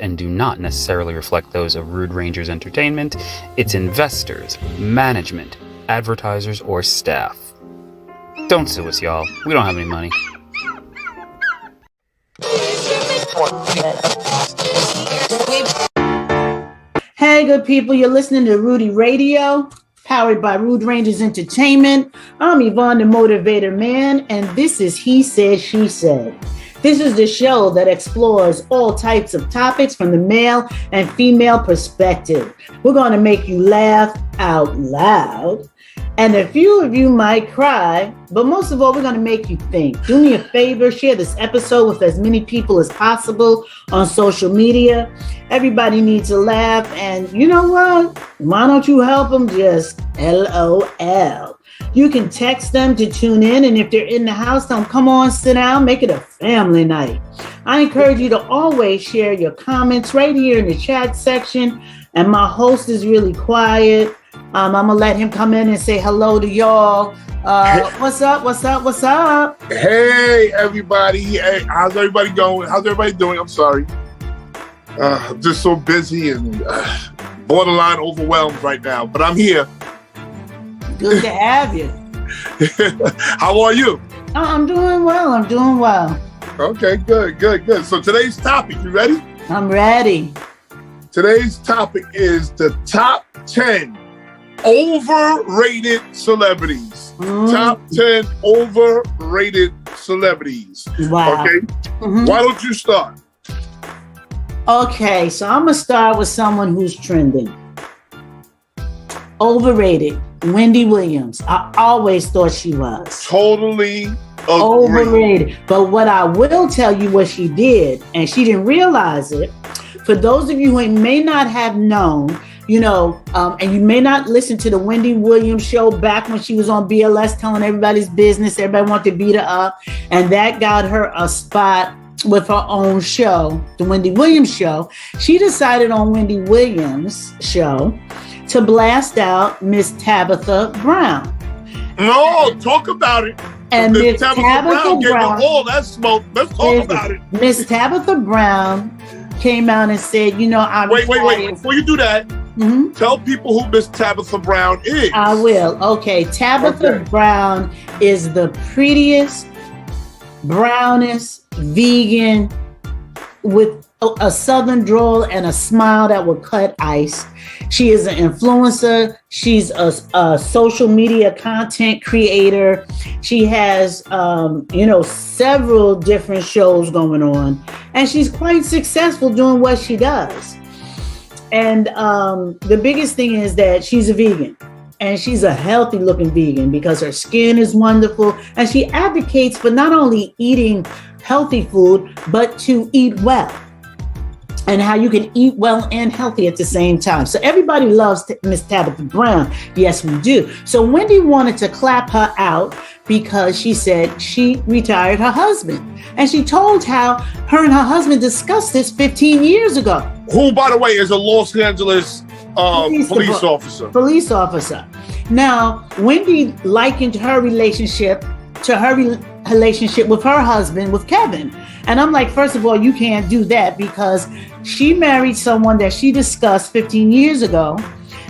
and do not necessarily reflect those of Rude Rangers Entertainment, its investors, management, advertisers, or staff. Don't sue us, y'all. We don't have any money. Hey, good people. You're listening to Rudy Radio, powered by Rude Rangers Entertainment. I'm Yvonne, the Motivator Man, and this is He Said, She Said. This is the show that explores all types of topics from the male and female perspective. We're going to make you laugh out loud, and a few of you might cry, but most of all, we're going to make you think. Do me a favor, share this episode with as many people as possible on social media. Everybody needs a laugh, and you know what? Why don't you help them? Just LOL. You can text them to tune in, and if they're in the house, tell them, come on, sit down, make it a family night. I encourage you to always share your comments right here in the chat section, and my host is really quiet. I'm going to let him come in and say hello to y'all. What's up? Hey, everybody. Hey, how's everybody going? How's everybody doing? I'm sorry. I'm just so busy and borderline overwhelmed right now, but I'm here. Good to have you. How are you? I'm doing well. Okay, good. So today's topic, you ready? I'm ready. Today's topic is the top 10 overrated celebrities. Top 10 overrated celebrities. Wow. Okay. Mm-hmm. Why don't you start? Okay, so I'm going to start with someone who's trending. Overrated. Wendy Williams. I always thought she was. Totally overrated. But what I will tell you what she did, and she didn't realize it, for those of you who may not have known, and you may not listen to the Wendy Williams show back when she was on BLS telling everybody's business, everybody wanted to beat her up, and that got her a spot with her own show, the Wendy Williams show. She decided on Wendy Williams' show to blast out Miss Tabitha Brown. No, talk about it. And Miss Tabitha Brown gave her all that smoke. Let's talk about it. Miss Tabitha Brown came out and said, Wait. Before you do that, tell people who Miss Tabitha Brown is. I will. Okay. Tabitha Brown is the prettiest, brownest vegan with a southern drawl and a smile that will cut ice. She is an influencer. She's a social media content creator. She has, several different shows going on, and she's quite successful doing what she does. And the biggest thing is that she's a vegan, and she's a healthy looking vegan because her skin is wonderful, and she advocates for not only eating healthy food, but to eat well. And how you can eat well and healthy at the same time. So everybody loves Miss Tabitha Brown. Yes, we do. So Wendy wanted to clap her out because she said she retired her husband. And she told how her and her husband discussed this 15 years ago. Who, by the way, is a Los Angeles police officer. Now, Wendy likened her relationship to her relationship with her husband, with Kevin. And I'm like, first of all, you can't do that because she married someone that she discussed 15 years ago,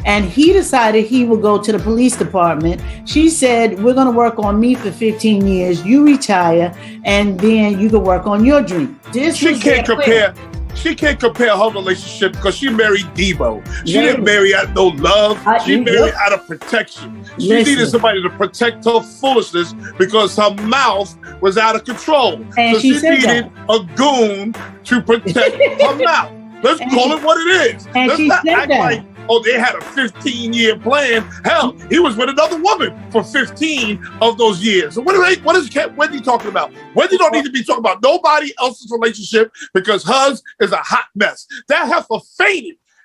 and he decided he would go to the police department. She said, we're going to work on me for 15 years. You retire, and then you can work on your dream. She can't compare her relationship because she married Debo. She didn't marry out no love. She married out of protection. She needed somebody to protect her foolishness because her mouth was out of control. And so she needed a goon to protect her mouth. Let's call it what it is. And let's not act like, they had a 15-year plan. Hell, he was with another woman for 15 of those years. So what is Wendy talking about? Wendy don't need to be talking about nobody else's relationship because hers is a hot mess. That heifer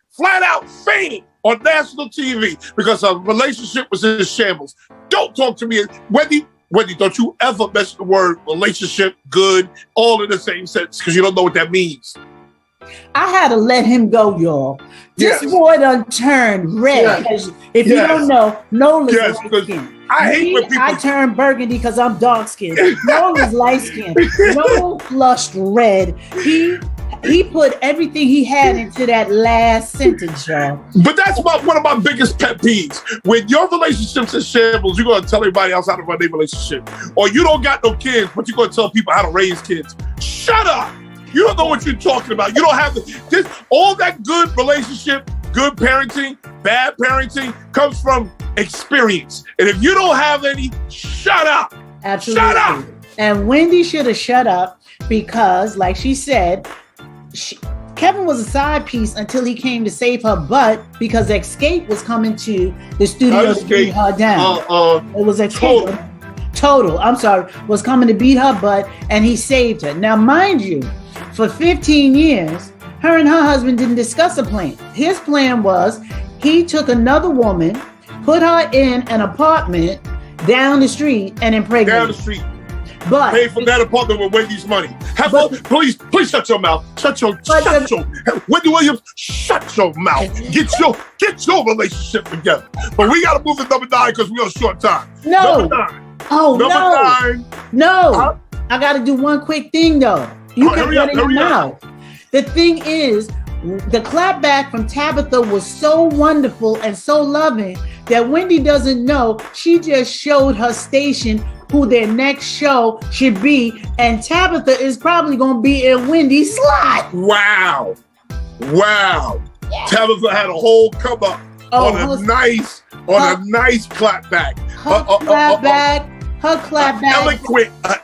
flat out fainted on national TV because her relationship was in shambles. Don't talk to me. Wendy, don't you ever mention the word relationship, good, all in the same sentence because you don't know what that means. I had to let him go, y'all. This boy done turned red. Yes. If you don't know, Noel is light skinned. I hate when people... I turned burgundy because I'm dark skinned. Noel is light skinned. Noel flushed red. He He put everything he had into that last sentence, y'all. But that's one of my biggest pet peeves. When your relationship's in shambles, you're going to tell everybody else how to run their relationship. Or you don't got no kids, but you're going to tell people how to raise kids. Shut up. You don't know what you're talking about. You don't have all that good relationship, good parenting, bad parenting comes from experience. And if you don't have any, shut up. Absolutely. Shut up. And Wendy should have shut up because, like she said, Kevin was a side piece until he came to save her butt because Escape was coming to the studio to beat her down. It was Escape. Total, I'm sorry, was coming to beat her butt and he saved her. Now, mind you, for 15 years, her and her husband didn't discuss a plan. His plan was he took another woman, put her in an apartment down the street and impregnated. Down the street. But pay for that apartment with Wendy's money. Please shut your mouth. Wendy Williams, shut your mouth. Get your relationship together. But we gotta move to number 9 because we're on short time. No. Number 9. Oh, number no. 9. No. Huh? I gotta do one quick thing though. You can get it now. The thing is, the clapback from Tabitha was so wonderful and so loving that Wendy doesn't know. She just showed her station who their next show should be, and Tabitha is probably going to be in Wendy's slot. Wow. Yeah. Tabitha had a whole come up on a nice clapback. Her clapback.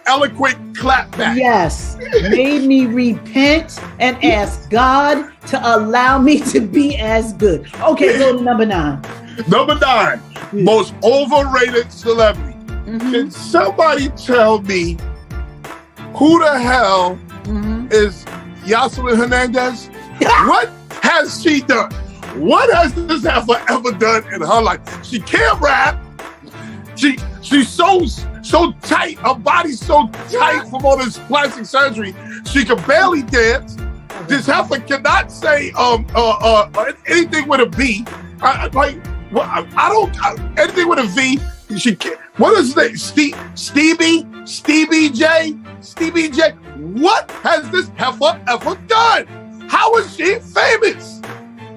Eloquent clapback. Yes. Made me repent and ask God to allow me to be as good. Okay, go to number 9. Number 9, most overrated celebrity. Mm-hmm. Can somebody tell me who the hell is Joseline Hernandez? What has she done? What has this heifer ever done in her life? She can't rap. She's so tight. Her body's so tight from all this plastic surgery. She can barely dance. This heifer cannot say anything with a B. Anything with a V. She can't. What is that? Stevie J? What has this heifer ever done? How is she famous?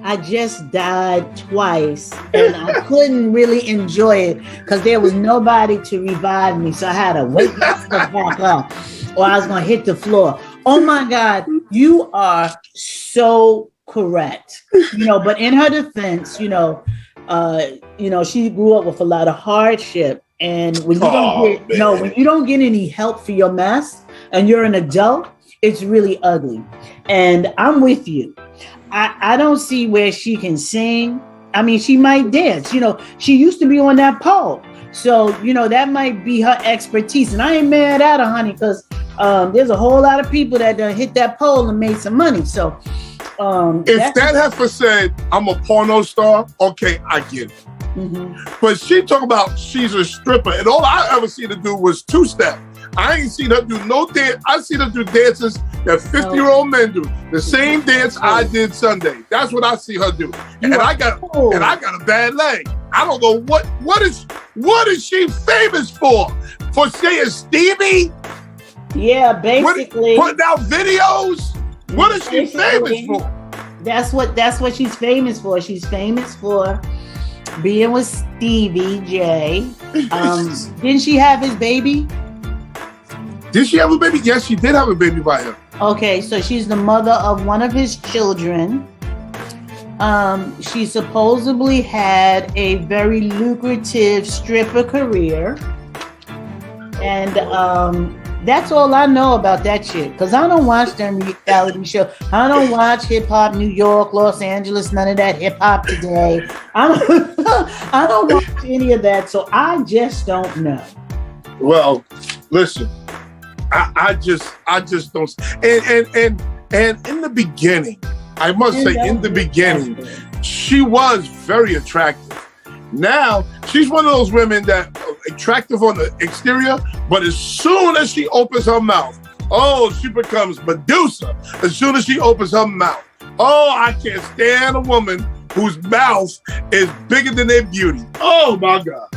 I just died twice and I couldn't really enjoy it because there was nobody to revive me. So I had to wake myself back up or I was going to hit the floor. Oh my God, you are so correct. But in her defense, she grew up with a lot of hardship. And when you don't get any help for your mess and you're an adult, it's really ugly. And I'm with you. I don't see where she can sing. I mean, she might dance. She used to be on that pole. So, that might be her expertise. And I ain't mad at her, honey, because there's a whole lot of people that hit that pole and made some money. So, if that heifer said, I'm a porno star, okay, I get it. Mm-hmm. But she talking about she's a stripper, and all I ever seen her do was 2-step. I ain't seen her do no dance. I seen her do dances that 50-year-old men do. The same dance I did Sunday. That's what I see her do. And I got a bad leg. I don't know what is she famous for? For saying Stevie? Yeah, basically. Putting out videos? What is she famous for? That's what she's famous for. She's famous for being with Stevie J. Didn't she have his baby? Did she have a baby? Yes, she did have a baby by him. Okay, so she's the mother of one of his children. She supposedly had a very lucrative stripper career. And that's all I know about that shit. Because I don't watch them reality shows. I don't watch hip hop New York, Los Angeles, none of that hip hop today. I don't watch any of that, so I just don't know. Well, listen, I just don't. And in the beginning, I must say, in the beginning, she was very attractive. Now, she's one of those women that are attractive on the exterior, but as soon as she opens her mouth, she becomes Medusa. As soon as she opens her mouth. I can't stand a woman whose mouth is bigger than their beauty. Oh, my God.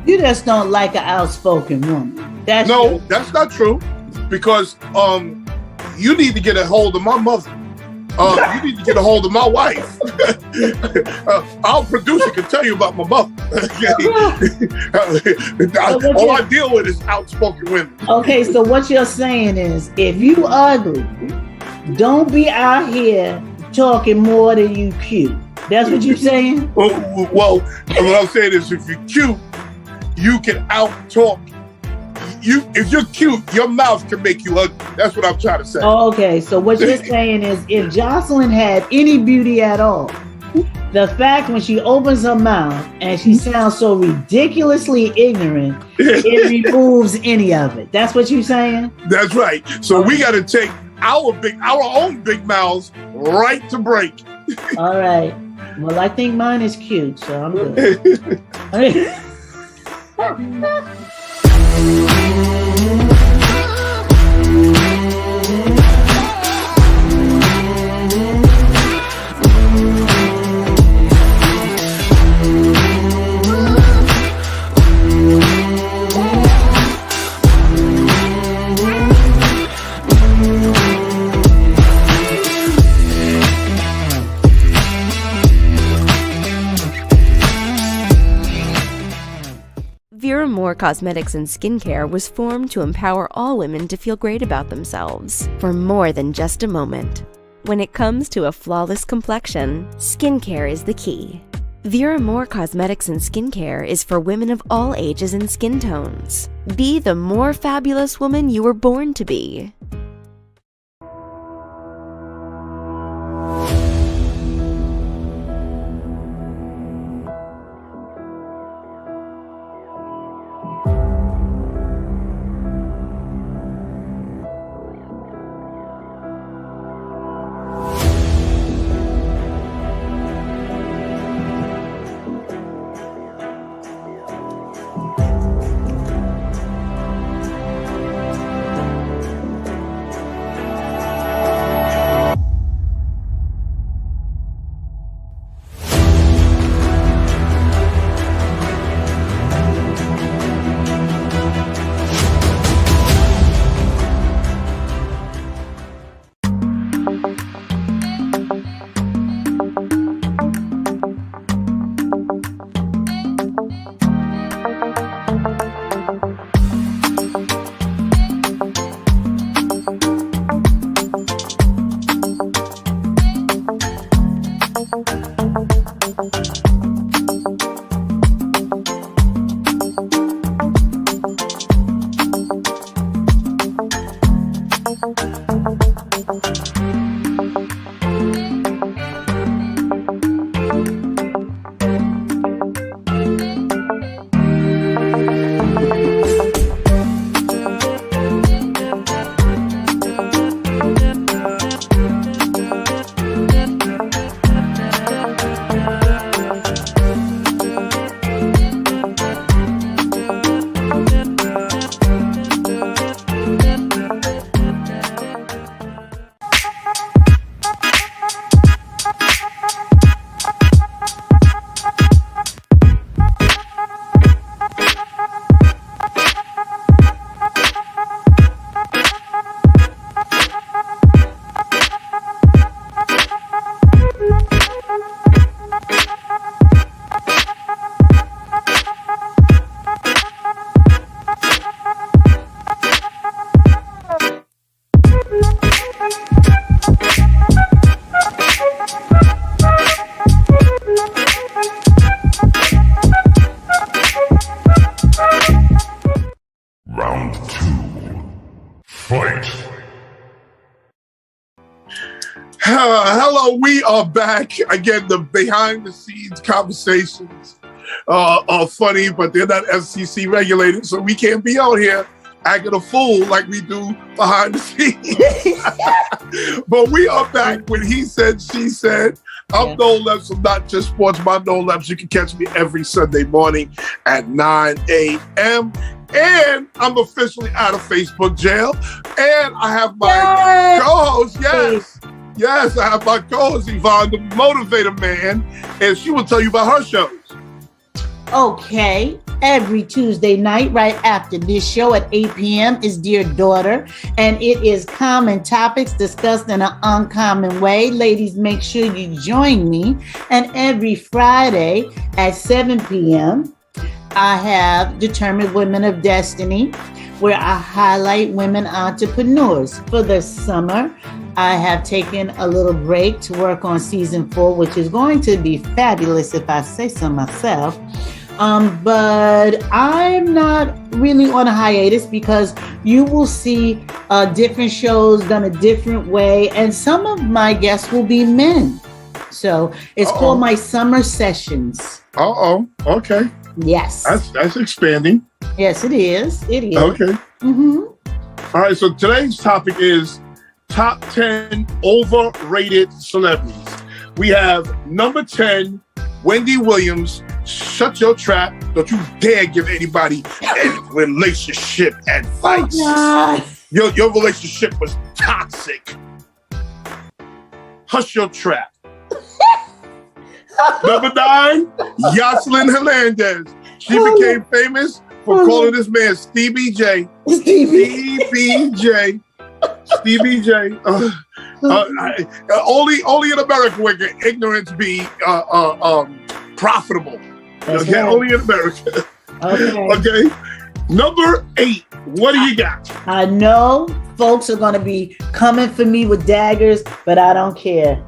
You just don't like an outspoken woman. That's not true. Because you need to get a hold of my mother. You need to get a hold of my wife. Our producer can tell you about my mother. All I deal with is outspoken women. Okay, so what you're saying is, if you ugly, don't be out here talking more than you cute. That's what you're saying? Well, what I'm saying is, if you're cute, you can out-talk. If you're cute, your mouth can make you ugly. That's what I'm trying to say. Oh, okay, so what you're saying is, if Joseline had any beauty at all, the fact when she opens her mouth and she sounds so ridiculously ignorant, it removes any of it. That's what you're saying? That's right. So we got to take our own big mouths right to break. All right. Well, I think mine is cute, so I'm good. More Cosmetics and Skincare was formed to empower all women to feel great about themselves for more than just a moment. When it comes to a flawless complexion, skincare is the key. Vera More Cosmetics and Skincare is for women of all ages and skin tones. Be the more fabulous woman you were born to be. Hello, we are back. Again, the behind the scenes conversations are funny, but they're not FCC regulated, so we can't be out here acting a fool like we do behind the scenes. But we are back with He Said, She Said. I'm Noel Epps from Not Just Sports by Noel Epps. You can catch me every Sunday morning at 9 a.m. And I'm officially out of Facebook jail. And I have my co-host, Yes, I have my co-host, Yvonne, the Motivator Man, and she will tell you about her shows. Okay. every Tuesday night right after this show at 8 p.m. is Dear Daughter, and it is common topics discussed in an uncommon way. Ladies, make sure you join me. And every Friday at 7 p.m., I have Determined Women of Destiny, where I highlight women entrepreneurs. For the summer, I have taken a little break to work on season 4, which is going to be fabulous if I say so myself. But I'm not really on a hiatus because you will see different shows done a different way, and some of my guests will be men. So it's called my summer sessions. Okay. Yes. That's expanding. Yes, it is. It is. Okay. Mm-hmm. All right, so today's topic is top 10 overrated celebrities. We have number 10, Wendy Williams. Shut your trap. Don't you dare give anybody any relationship advice. Oh, your relationship was toxic. Hush your trap. Number 9, Joseline Hernandez. She became famous for calling this man Stevie J. Stevie J. Only in America where can ignorance be profitable. Okay, right. Only in America. Okay. Number 8, what do you got? I know folks are going to be coming for me with daggers, but I don't care.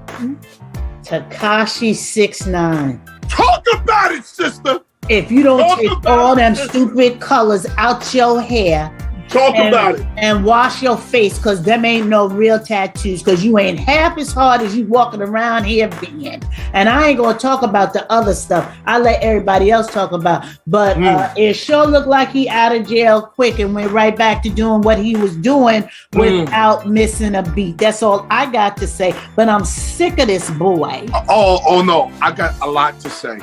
Tekashi 6ix9ine. Talk about it, sister. If you don't take all them stupid colors out your hair, talk about it, and wash your face, because them ain't no real tattoos, because you ain't half as hard as you walking around here being. And I ain't gonna talk about the other stuff. I let everybody else talk about. But it sure looked like he out of jail quick and went right back to doing what he was doing without missing a beat. That's all I got to say. But I'm sick of this boy. Oh no, I got a lot to say.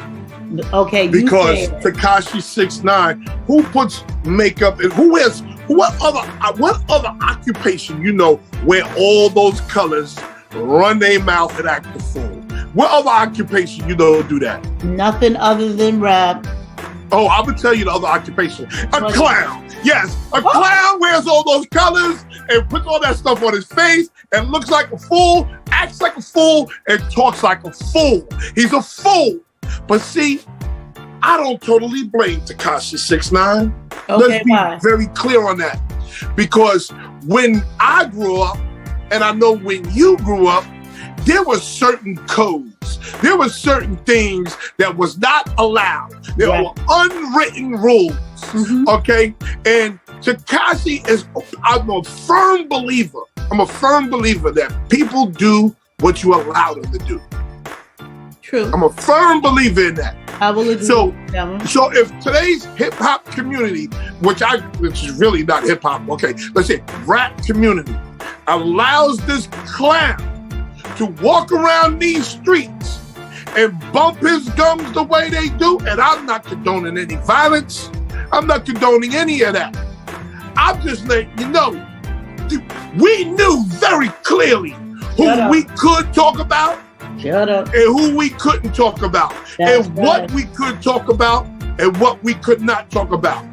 Okay, because Tekashi 6ix9ine, who puts makeup and who wears what other occupation where all those colors run their mouth and act the fool? What other occupation do that? Nothing other than rap. Oh, I would tell you the other occupation. A clown. Yes, a clown wears all those colors and puts all that stuff on his face and looks like a fool, acts like a fool, and talks like a fool. He's a fool. But see, I don't totally blame Tekashi 6ix9ine. Let's be very clear on that. Because when I grew up, and I know when you grew up, there were certain codes. There were certain things that was not allowed. There were unwritten rules, okay? And Tekashi I'm a firm believer that people do what you allow them to do. True. I'm a firm believer in that. I will agree. So if today's hip hop community, which is really not hip hop, okay, let's say rap community, allows this clown to walk around these streets and bump his gums the way they do, and I'm not condoning any violence. I'm not condoning any of that. I'm just letting you know, we knew very clearly who we could talk about. Shut up. And who we couldn't talk about. And what we could talk about and what we could not talk about.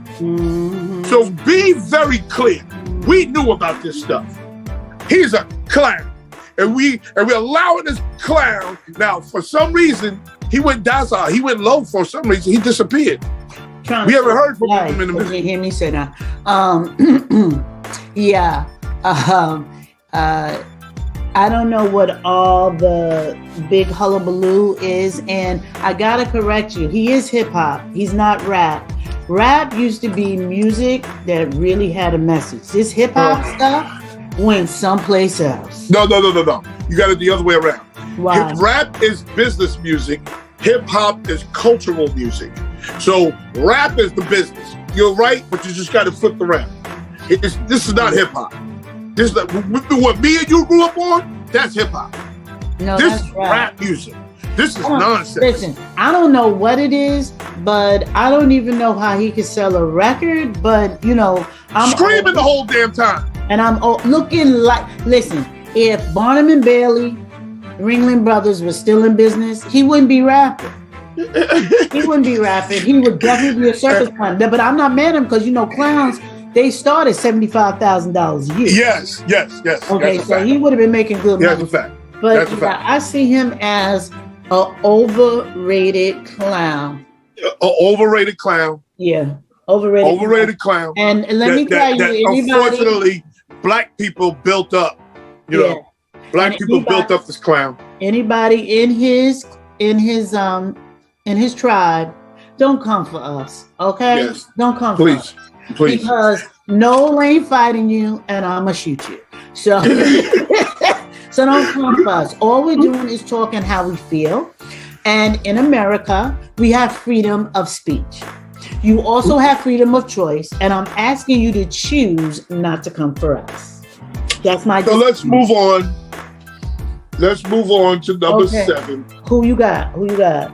So be very clear. We knew about this stuff. He's a clown. And we're allowing this clown. Now, for some reason, he went docile. He went low for some reason. He disappeared. We haven't heard from him in a minute. You hear me say that? I don't know what all the big hullabaloo is, and I gotta correct you. He is hip hop. He's not rap. Rap used to be music that really had a message. This hip hop stuff went someplace else. No. You got it the other way around. Why? Rap is business music. Hip hop is cultural music. So rap is the business. You're right, but you just got to flip around. This is not hip hop. This is what me and you grew up on. That's hip hop. No, this is rap music. This is nonsense. Listen, I don't know what it is, but I don't even know how he could sell a record. But I'm screaming the whole damn time. And I'm looking like. Listen, if Barnum and Bailey, Ringling Brothers, was still in business, he wouldn't be rapping. He wouldn't be rapping. He would definitely be a circus clown. But I'm not mad at him because clowns, they start at $75,000 a year. Yes. Okay, so he would have been making good money. That's a fact. But That's a fact. I see him as an overrated clown. An overrated clown. Yeah, overrated clown. And let me tell you, anybody, unfortunately, black people built up. Black people built up this clown. Anybody in his tribe, don't come for us, okay? Yes. Don't come for us. Please. Because Noel ain't fighting you, and I'ma shoot you. So, so don't come for us. All we're doing is talking how we feel. And in America, we have freedom of speech. You also have freedom of choice, and I'm asking you to choose not to come for us. That's my. So let's move on. Let's move on to number 7. Who you got?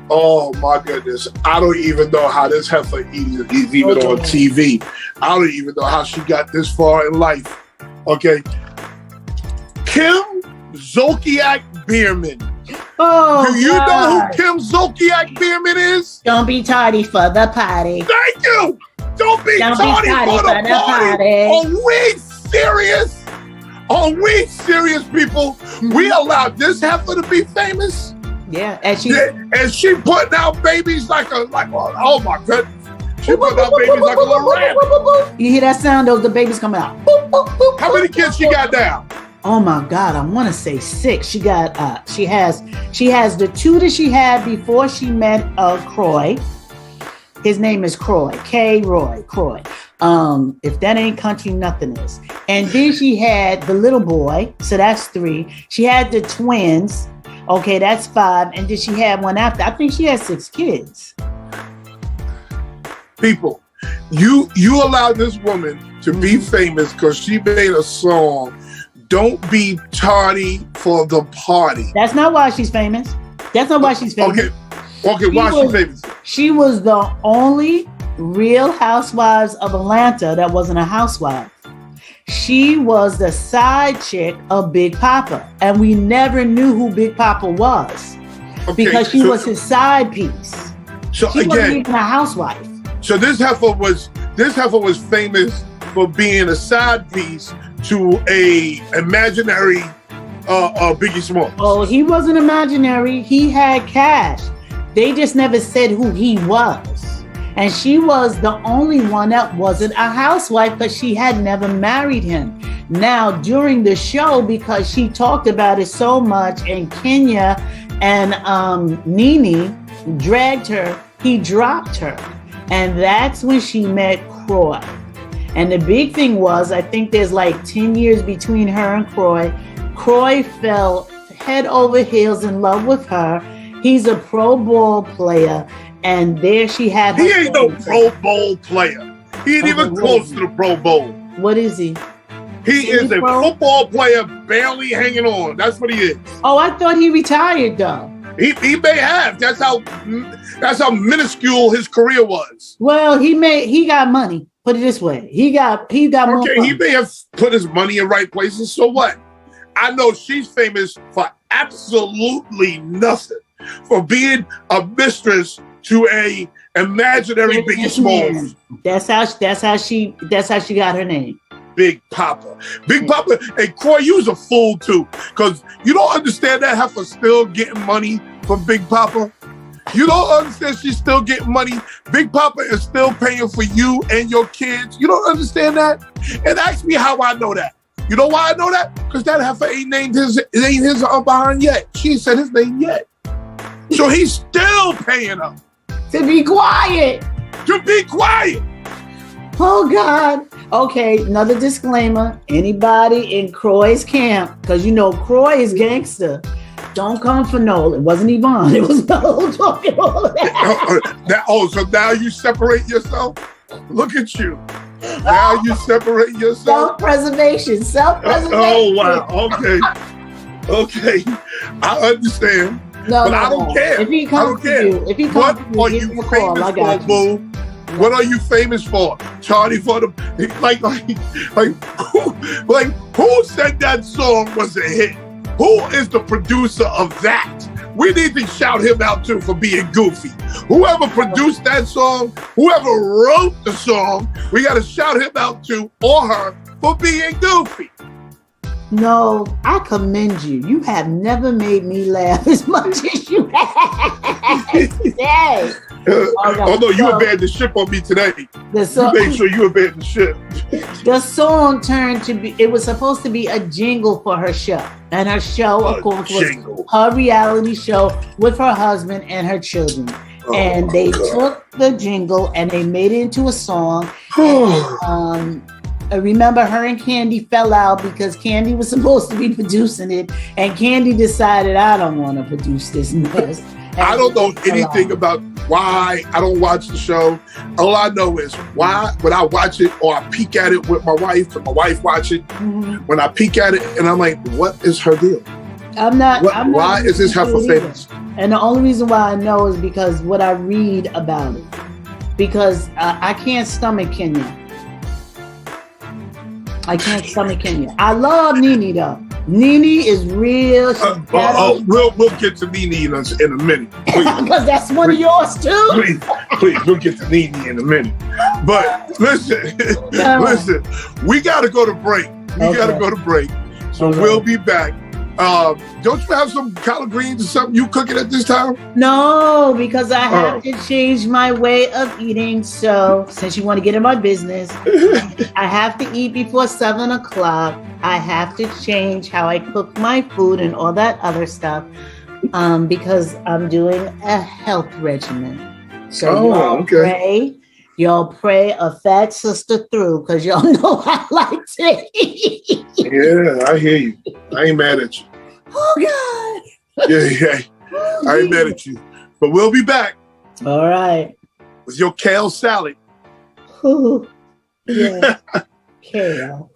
Oh my goodness. I don't even know how this heifer is even on TV. I don't even know how she got this far in life. Okay. Kim Zolciak-Bierman. Oh, do you know who Kim Zolciak-Bierman is? Don't be tardy for the party. Thank you. Don't be tardy for the party. Are we serious, people? We allowed this heifer to be famous? Yeah, and she putting out babies like oh my goodness. She putting out babies like a little rabbit. You hear that sound? Those the babies coming out. How many kids she got now? Oh my God, I want to say 6. She got she has the 2 that she had before she met Croy. His name is Croy. Croy. If that ain't country, nothing is. And then she had the little boy, so that's 3. She had the twins. Okay, that's 5. And then she had one after. I think she had 6 kids. People, you allowed this woman to be famous because she made a song, "Don't Be Tardy for the Party." That's not why she's famous. Okay, why is she famous? She was the only Real Housewives of Atlanta that wasn't a housewife. She was the side chick of Big Papa, and we never knew who Big Papa was because she was his side piece. So she wasn't even a housewife. So this heifer was famous for being a side piece to a imaginary Biggie Smalls. Oh, he wasn't imaginary. He had cash. They just never said who he was. And she was the only one that wasn't a housewife because she had never married him. Now, during the show, because she talked about it so much, and Kenya and NeNe dragged her, he dropped her. And that's when she met Croy. And the big thing was, I think there's like 10 years between her and Croy. Croy fell head over heels in love with her. He's a pro ball player. And there she had her. He ain't no Pro Bowl player. He ain't even close to the Pro Bowl. What is he? He is a football player barely hanging on. That's what he is. Oh, I thought he retired though. He may have. That's how minuscule his career was. Well, he got money. Put it this way. He got more Okay, money. he may have put his money in right places. So what? I know she's famous for absolutely nothing. For being a mistress to a imaginary Biggie Smalls. That's how she got her name. Big Papa. Big Papa. Hey, Croy, you was a fool too. Because you don't understand that heifer still getting money from Big Papa. You don't understand she's still getting money. Big Papa is still paying for you and your kids. You don't understand that? And ask me how I know that. You know why I know that? Because that heifer ain't named his behind yet. She ain't said his name yet. So he's still paying her. To be quiet. Oh, God. Okay, another disclaimer. Anybody in Croy's camp, because you know Croy is gangster, don't come for Noel. It wasn't Yvonne. It was Noel talking all of that. So now you separate yourself? Look at you. Now you separate yourself? Self-preservation. Oh, wow. Okay. I understand. No, but I don't care. If he comes to you, what are you famous for, boo? What are you famous for? Charlie for the who said that song was a hit? Who is the producer of that? we need to shout him out too for being goofy. Whoever produced that song, whoever wrote the song, we got to shout him out too, or her, for being goofy. No, I commend you. You have never made me laugh as much as you have today. Although you abandoned the ship on me today. You made sure you abandoned the ship. The song turned to be, it was supposed to be a jingle for her show. And her show, of course, was her reality show with her husband and her children. And they took the jingle and they made it into a song. I remember her and Candy fell out because Candy was supposed to be producing it, and Candy decided, I don't want to produce this mess. I don't know anything about why I don't watch the show. All I know is why when I watch it or I peek at it with my wife and my wife watch it, when I peek at it and I'm like, what is her deal? Why is this her for famous? And the only reason why I know is because what I read about it. Because I can't stomach Kenya. I can't stomach Kenya. I love NeNe though. NeNe is real. We'll get to NeNe in a minute. Because that's one of yours too. Please, we'll get to NeNe in a minute. But listen, we got to go to break. So we'll be back. Don't you have some collard greens or something you cooking at this time? No, because I have to change my way of eating. So since you want to get in my business, I have to eat before 7 o'clock. I have to change how I cook my food and all that other stuff because I'm doing a health regimen. So y'all pray a fat sister through because y'all know I like to eat. Yeah, I hear you. I ain't mad at you. Oh, God. Yeah. I ain't mad at you. But we'll be back. All right. With your kale salad. Ooh. Yeah. Kale.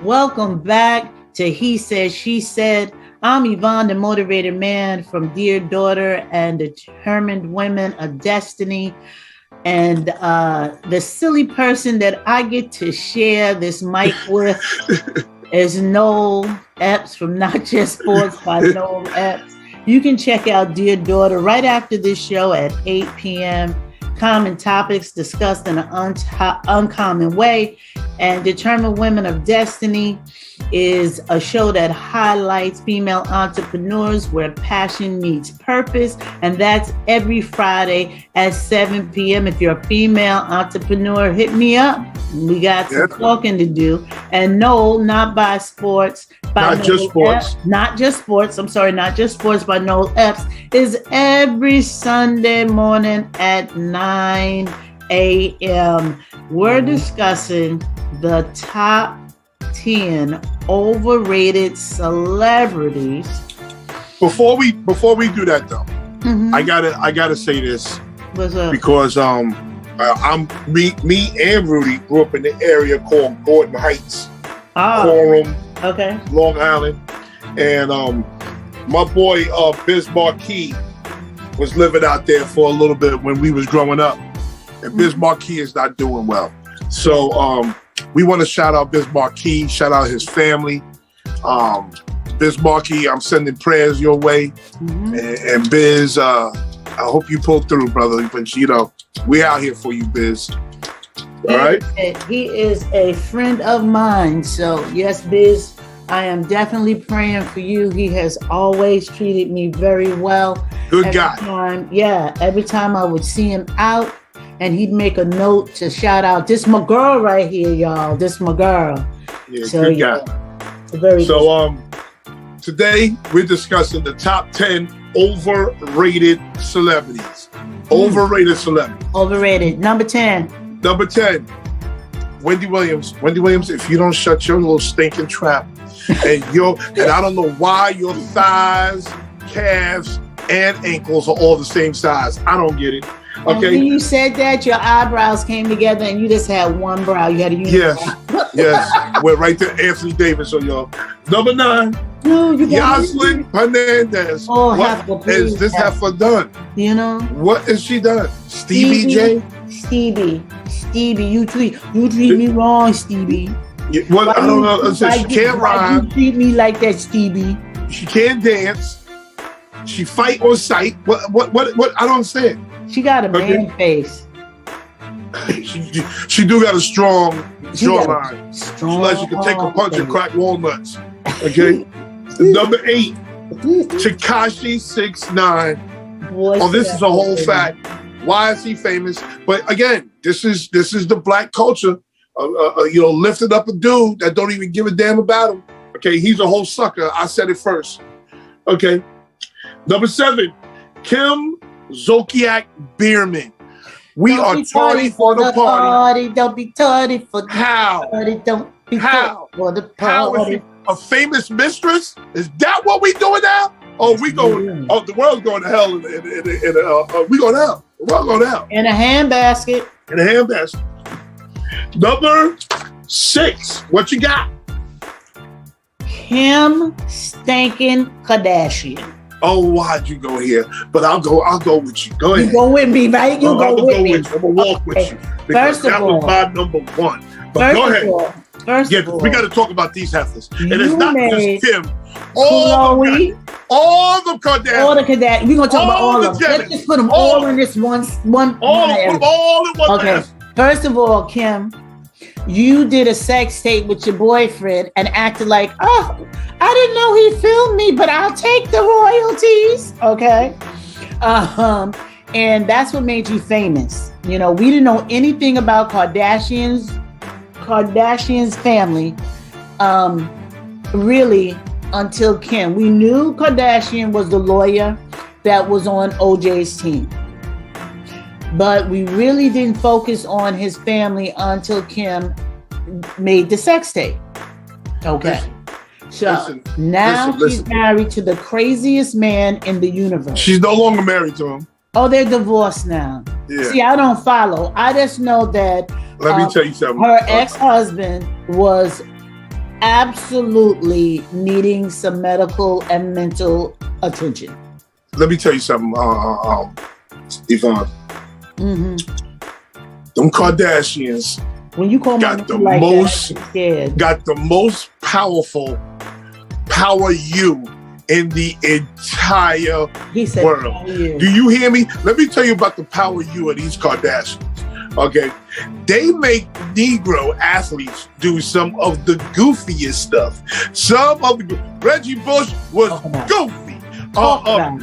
Welcome back to He Said, She Said. I'm Yvonne, the motivated man from Dear Daughter and Determined Women of Destiny. And the silly person that I get to share this mic with is Noel Epps from Not Just Sports by Noel Epps. You can check out Dear Daughter right after this show at 8 p.m. Common topics discussed in an uncommon way. And Determined Women of Destiny is a show that highlights female entrepreneurs where passion meets purpose. And that's every Friday at 7 p.m. If you're a female entrepreneur, hit me up. We got some talking to do. And no, Not Just Sports by Noel Epps is every Sunday morning at 9 a.m. We're discussing the top 10 overrated celebrities. Before we do that though, I gotta say this. What's up? Because me and Rudy grew up in the area called Gordon Heights, Coram, Long Island, and my boy Biz Marquis was living out there for a little bit when we was growing up, and Biz Marquis is not doing well. So we want to shout out Biz Marquis, shout out his family. Biz Marquis, I'm sending prayers your way, and Biz, I hope you pull through, brother. But we out here for you, Biz. All right. He is a friend of mine, so yes, Biz, I am definitely praying for you. He has always treated me very well. Good guy. Every time I would see him out, and he'd make a note to shout out, "This my girl right here, y'all. This my girl." Yeah, so, good guy. Today we're discussing the top 10 overrated celebrities. Overrated celebrities. Overrated. Number 10. Number 10. Wendy Williams. Wendy Williams, if you don't shut your little stinking trap, and I don't know why your thighs, calves, and ankles are all the same size. I don't get it. Okay. And when you said that, your eyebrows came together and you just had one brow. You had a unibrow. Yes. We're right there, Anthony Davis on y'all. Number 9. No, you got Joseline Hernandez. Oh, what is this heifer done? You know? What has she done? Stevie J? Stevie, you treat me wrong, Stevie. Yeah, well, I don't know. She can't rhyme. You treat me like that, Stevie. She can't dance. She fight on sight. What? I don't understand. She got a man face. She do got a strong jawline. Strong. Like she can take a punch and crack walnuts. Okay. Number 8, Tekashi 6ix9ine. Oh, this is a whole fact. Why is he famous? But again, this is the black culture. Lifting up a dude that don't even give a damn about him. Okay, he's a whole sucker. I said it first. Okay. Number 7, Kim Zolciak-Bierman. We are tardy for the party. Don't be tardy for the How? party. Don't be tardy for the party. How is she a famous mistress? Is that what we doing now? Oh, we going. Oh, the world's going to hell. We going to hell. The world going to hell. In a handbasket. Number 6. What you got? Kim Stinking Kardashian. Oh, why'd you go here? But I'll go with you. Go ahead. You go with me, right? You go with me. I'm gonna walk with you. Because that was my number 1. But go ahead. First of all, we got to talk about these heifers. And it's not just Kim. All the Kardashians. All the Kardashians. We're gonna talk about all of them. Let's just put them all in this one. Put them all in one. Okay. First of all, Kim, you did a sex tape with your boyfriend and acted like, oh, I didn't know he filmed me, but I'll take the royalties. Okay. And that's what made you famous. We didn't know anything about Kardashian's family, really, until Kim. We knew Kardashian was the lawyer that was on OJ's team. But we really didn't focus on his family until Kim made the sex tape. Okay. Now she's married to the craziest man in the universe. She's no longer married to him. Oh, they're divorced now. Yeah. See, I don't follow. I just know that let me tell you something. Her ex-husband was absolutely needing some medical and mental attention. Let me tell you something, Yvonne. Mm-hmm. Them Kardashians when you call got the like most powerful power you in the entire world. Do you hear me? Let me tell you about the power you of these Kardashians. Okay, they make Negro athletes do some of the goofiest stuff. Reggie Bush was goofy. Lamar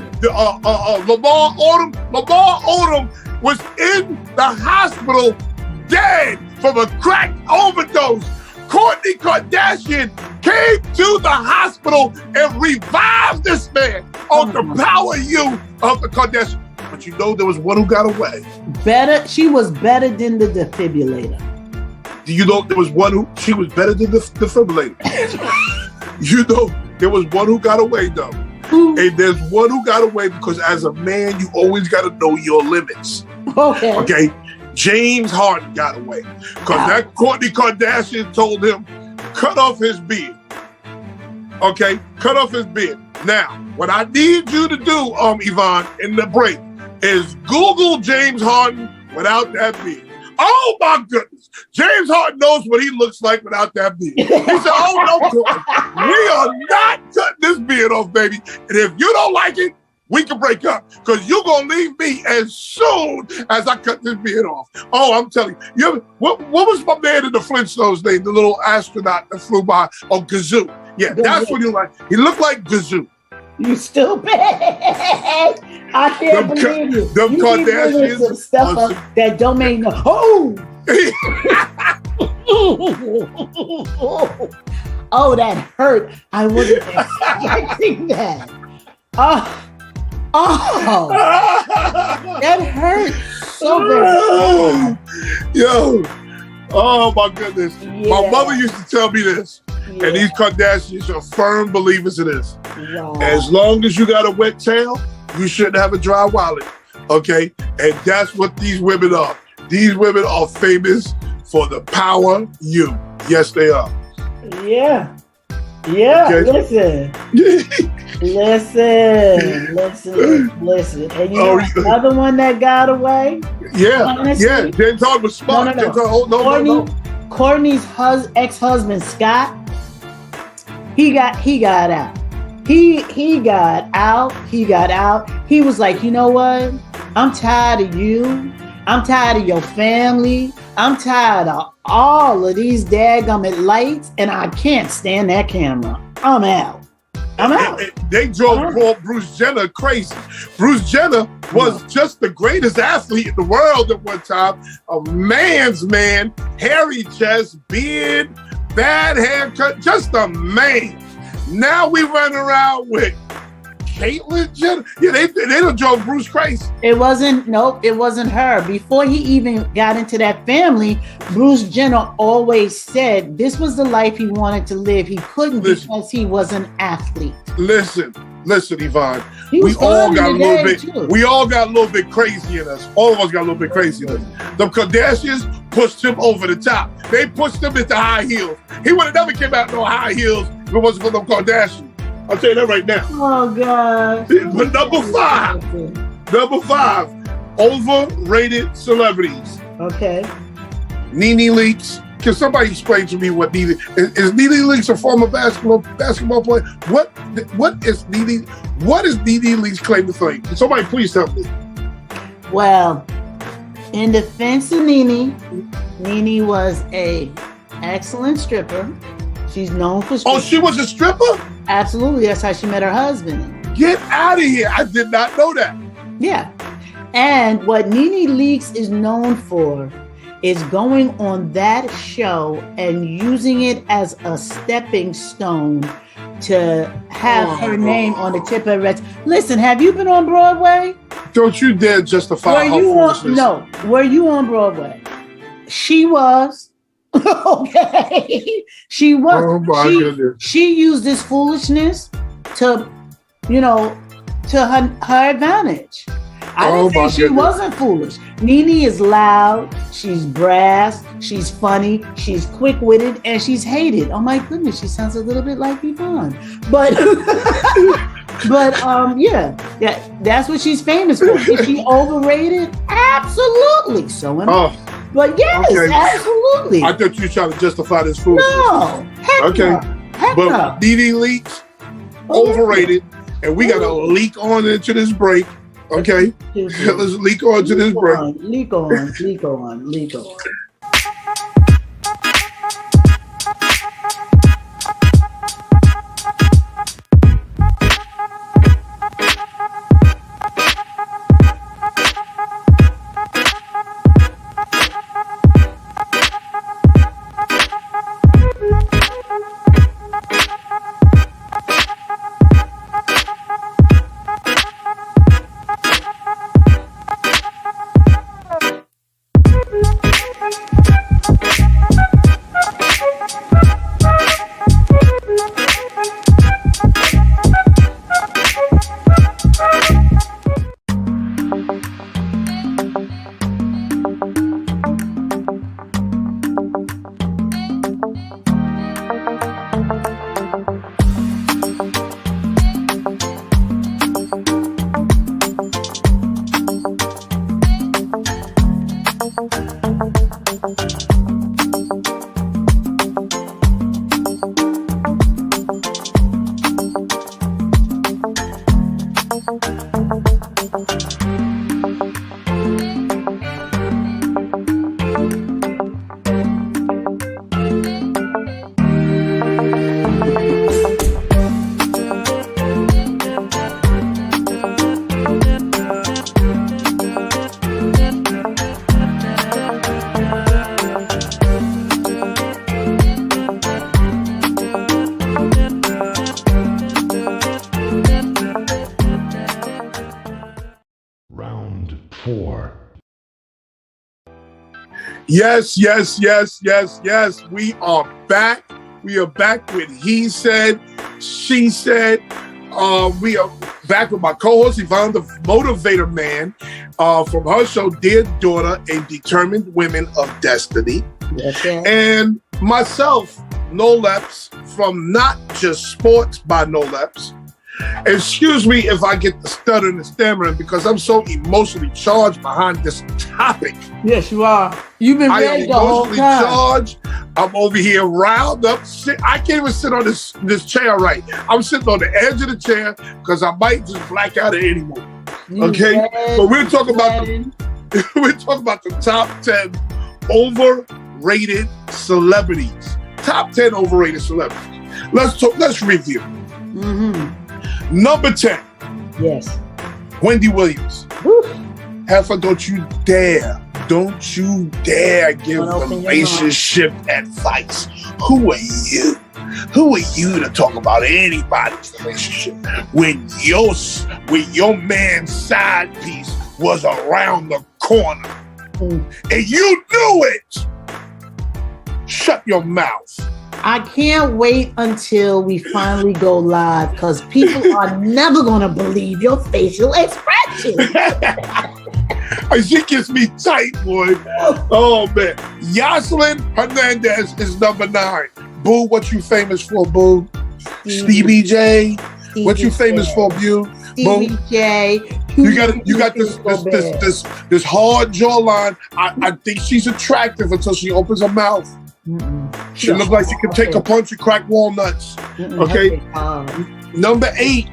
Odom was in the hospital dead from a crack overdose. Kourtney Kardashian came to the hospital and revived this man on the power you of the Kardashians. But there was one who got away. She was better than the defibrillator. Do you know there was one she was better than the defibrillator? There was one who got away though. And there's one who got away because as a man, you always got to know your limits. Okay. James Harden got away because that Kourtney Kardashian told him, cut off his beard. Okay, cut off his beard. Now, what I need you to do, Yvonne, in the break, is Google James Harden without that beard. Oh my goodness. James Harden knows what he looks like without that beard. He said, oh no, we are not cutting this beard off, baby. And if you don't like it, we can break up because you're going to leave me as soon as I cut this beard off. Oh, I'm telling you. What was my man in the Flintstones name? The little astronaut that flew by on Gazoo. Yeah, that's what he like. He looked like Gazoo. You stupid. I can't believe you. Them you Kardashians. Some stuff up that don't make no. Oh! Oh, that hurt. I wasn't expecting that. Oh, that hurt so bad. Yo, oh my goodness. Yeah. My mother used to tell me this, Yeah. and these Kardashians are firm believers in this. Wow. As long as you got a wet tail, you shouldn't have a dry wallet. Okay? And that's what these women are. These women are famous for the power you. Yes, they are. Yeah. Yeah, Okay. Listen. And you know another one that got away? Yeah, Honestly? yeah. Jen Todd was smart. No. Courtney's ex-husband, Scott, he got out. He got out. He was like, you know what? I'm tired of you. I'm tired of your family. I'm tired of all of these dadgummit lights, and I can't stand that camera. I'm out. They drove Bruce Jenner crazy. Bruce Jenner was just the greatest athlete in the world at one time. A man's man, hairy chest, beard, bad haircut, just a man. Now we run around with Caitlyn Jenner. Yeah, they done drove Bruce crazy. It wasn't her. Before he even got into that family, Bruce Jenner always said this was the life he wanted to live. He couldn't because he was an athlete. Listen, Yvonne. We all got a little bit crazy in us. All of us got a little bit crazy in us. The Kardashians pushed him over the top. They pushed him into high heels. He would have never came out no high heels if it wasn't for them Kardashians. I'll tell you that right now. Oh, God. But number five, overrated celebrities. Okay. NeNe Leakes. Can somebody explain to me what NeNe is? NeNe Leakes a former basketball player? What is NeNe? What is NeNe Leakes' claim to fame? Can somebody please help me? Well, in defense of NeNe was a excellent stripper. She's known for stripping. Oh, she was a stripper? Absolutely. That's how she met her husband. Get out of here. I did not know that. Yeah. And what NeNe Leakes is known for is going on that show and using it as a stepping stone to have her name on the tip of her head. Listen, have you been on Broadway? Don't you dare justify her foolishness. No. Were you on Broadway? She was. Okay. She was. Oh my goodness. She used this foolishness to her advantage. I didn't say she wasn't foolish. NeNe is loud, she's brass, she's funny, she's quick-witted, and she's hated. Oh my goodness, she sounds a little bit like Yvonne. But that's what she's famous for. Is she overrated? Absolutely. So am I. But yes, absolutely. I thought you were trying to justify this foolishness. No, heck no. But NeNe Leakes, overrated, and we got to leak on into this break. Okay, let's leak on to this break. Leak on. Yes. We are back. We are back with He Said, She Said. We are back with my co-host, Yvonne, the Motivator Man, from her show, Dear Daughter, A Determined Women of Destiny. Okay. And myself, Noel Epps, from Not Just Sports by Noel Epps. Excuse me if I get the stuttering and stammering because I'm so emotionally charged behind this topic. Yes, you are. You've been ready the whole time. Charged. I'm over here riled up. I can't even sit on this chair right. I'm sitting on the edge of the chair because I might just black out at any moment. Okay, so we're talking about the top 10 overrated celebrities. Top 10 overrated celebrities. Let's review. Mm-hmm. Number 10. Yes. Wendy Williams. Heifer, don't you dare give relationship advice. Who are you? Who are you to talk about anybody's relationship when your man's side piece was around the corner and you knew it? Shut your mouth. I can't wait until we finally go live because people are never going to believe your facial expression. She gets me tight, boy. Oh, man. Joseline Hernandez is number 9. Boo, what you famous for, Boo? Stevie J. What you famous for, Boo? Stevie J. You got this hard jawline. I think she's attractive until she opens her mouth. She looks like she can take a punch and crack walnuts. Okay. Number 8,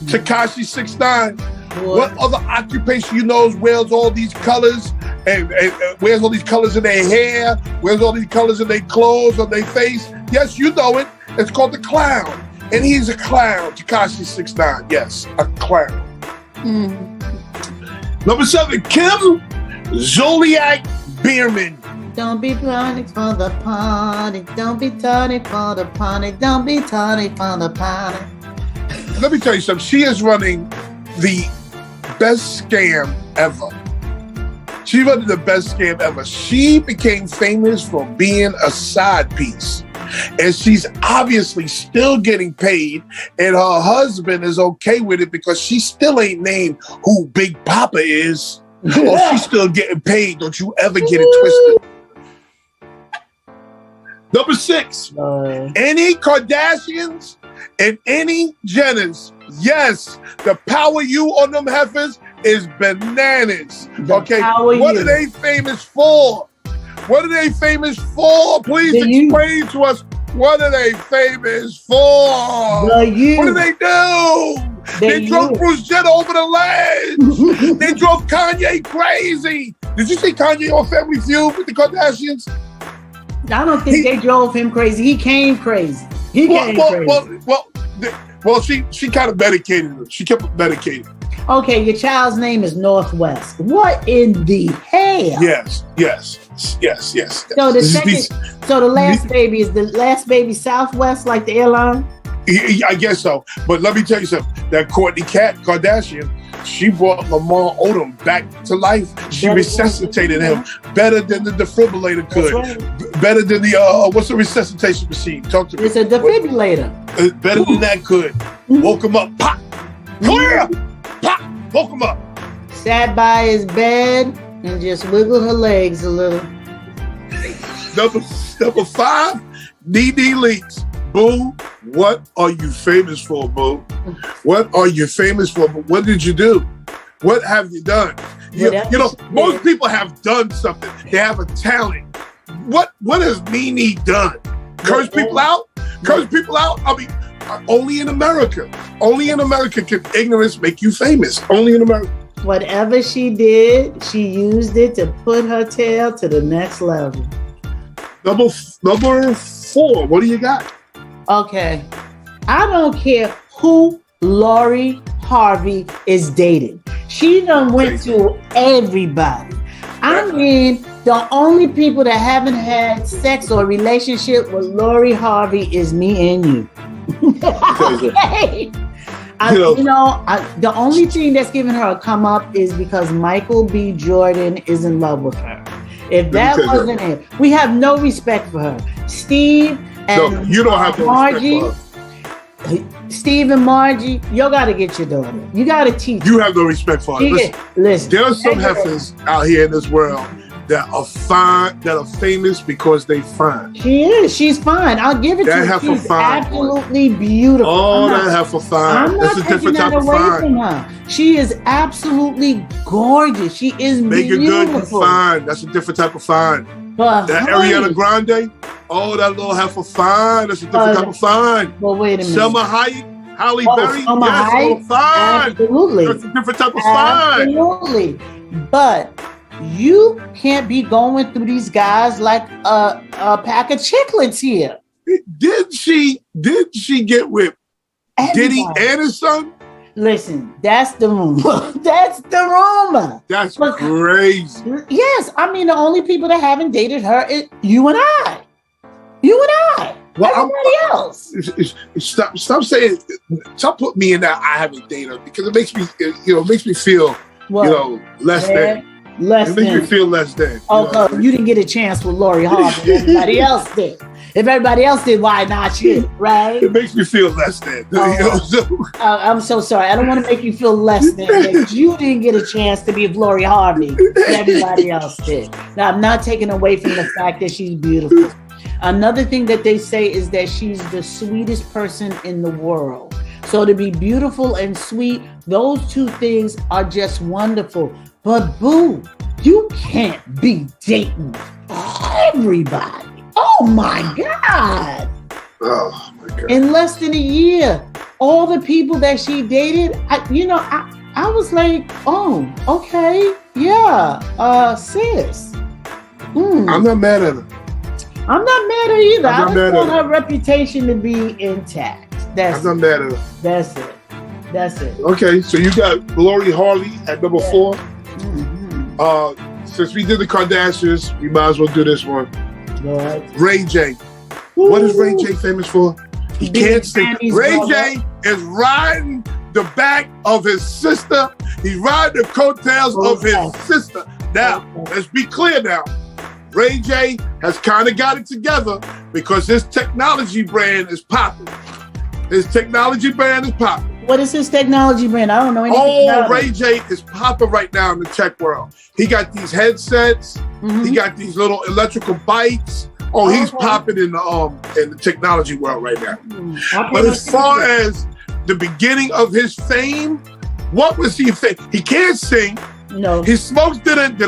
Tekashi 6ix9ine. What other occupation wears all these colors and wears all these colors in their hair, wears all these colors in their clothes, on their face? Yes, you know it. It's called the clown. And he's a clown, Tekashi 6ix9ine. Yes, a clown. Number 7, Kim Zolciak-Bierman. Don't be tardy for the party. Don't be tardy for the party. Don't be tardy for the party. Let me tell you something. She is running the best scam ever. She's running the best scam ever. She became famous for being a side piece. And she's obviously still getting paid. And her husband is okay with it because she still ain't named who Big Papa is. Or she's still getting paid. Don't you ever get it twisted. Number 6, any Kardashians and any Jenners. Yes, the power you on them heifers is bananas. Okay, what are they famous for? What are they famous for? Please explain to us. What are they famous for? What do they do? They drove Bruce Jenner over the ledge. They drove Kanye crazy. Did you see Kanye on Family Feud with the Kardashians? I don't think they drove him crazy. He came crazy. Well, she kind of medicated him. She kept medicating. Okay, your child's name is Northwest. What in the hell? Yes. So the last baby Southwest, like the airline? I guess so. But let me tell you something. That Kourtney Kardashian, she brought Lamar Odom back to life. She resuscitated him better than the defibrillator could. Right. Better than the what's the resuscitation machine? Talk to me. It's a defibrillator. Better than that could. Woke him up. Pop. Clear. Pop. Woke him up. Sat by his bed and just wiggled her legs a little. Number 5, NeNe Leakes. Boo, what are you famous for, Boo? What are you famous for? What did you do? What have you done? You know, most people have done something. They have a talent. What has NeNe done? Curse people out? Curse people out? I mean, only in America. Only in America can ignorance make you famous. Only in America. Whatever she did, she used it to put her tail to the next level. Number 4, what do you got? Okay, I don't care who Lori Harvey is dating. She done went to everybody. I mean, the only people that haven't had sex or relationship with Lori Harvey is me and you. Okay. The only thing that's giving her a come up is because Michael B. Jordan is in love with her. If that wasn't it, we have no respect for her. Steve and no, you don't have no Margie. respect for her. Steve and Margie, you gotta get your daughter. You gotta teach. You have no respect for her. Listen, there are some heifers out here in this world that are fine, that are famous because they fine. She is. She's fine. I'll give it to her. She's fine, absolutely beautiful. Oh, that heifer fine. I'm not taking that away from her. She is absolutely gorgeous. She is Make beautiful. it good and fine. That's a different type of fine. But that Ariana Grande, oh, that little heifer fine. That's a different type of fine. Well, wait a minute. Selma Hayek, Halle Berry, Selma Hayek, fine. Absolutely. That's a different type of fine. Absolutely. But you can't be going through these guys like a pack of chiclets here. Did she get with Diddy and his son? Listen, that's the rumor. That's the rumor. That's crazy. Yes, I mean the only people that haven't dated her is you and I. You and I. Well, everybody else. Stop saying. Stop putting me in that I haven't dated her because it makes me, makes me feel, less than. It makes me feel less than. Oh, you didn't get a chance with Lori Harvey. Everybody else did. If everybody else did, why not you? Right? It makes me feel less than. I'm so sorry. I don't want to make you feel less than. But you didn't get a chance to be with Lori Harvey. Everybody else did. Now, I'm not taking away from the fact that she's beautiful. Another thing that they say is that she's the sweetest person in the world. So to be beautiful and sweet, those two things are just wonderful. But boo, you can't be dating everybody. Oh my God. Oh my God. In less than a year, all the people that she dated, I was like, oh, okay. Yeah. Sis. I'm not mad at her. I'm not mad at her either. I just want her reputation to be intact. I'm not mad at her. That's it. Okay, so you got Lori Harvey at number 4. Mm-hmm. Since we did the Kardashians, we might as well do this one. Right. Ray J. Ooh. What is Ray J famous for? He can't sing. Ray J is riding the back of his sister. He's riding the coattails of his sister. Now, let's be clear now. Ray J has kind of got it together because his technology brand is popping. What is his technology brand? I don't know anything about Ray J is popping right now in the tech world. He got these headsets. Mm-hmm. He got these little electrical bikes. He's popping in the technology world right now. But as far as the beginning of his fame, what was he? He can't sing. No. He smokes didn't.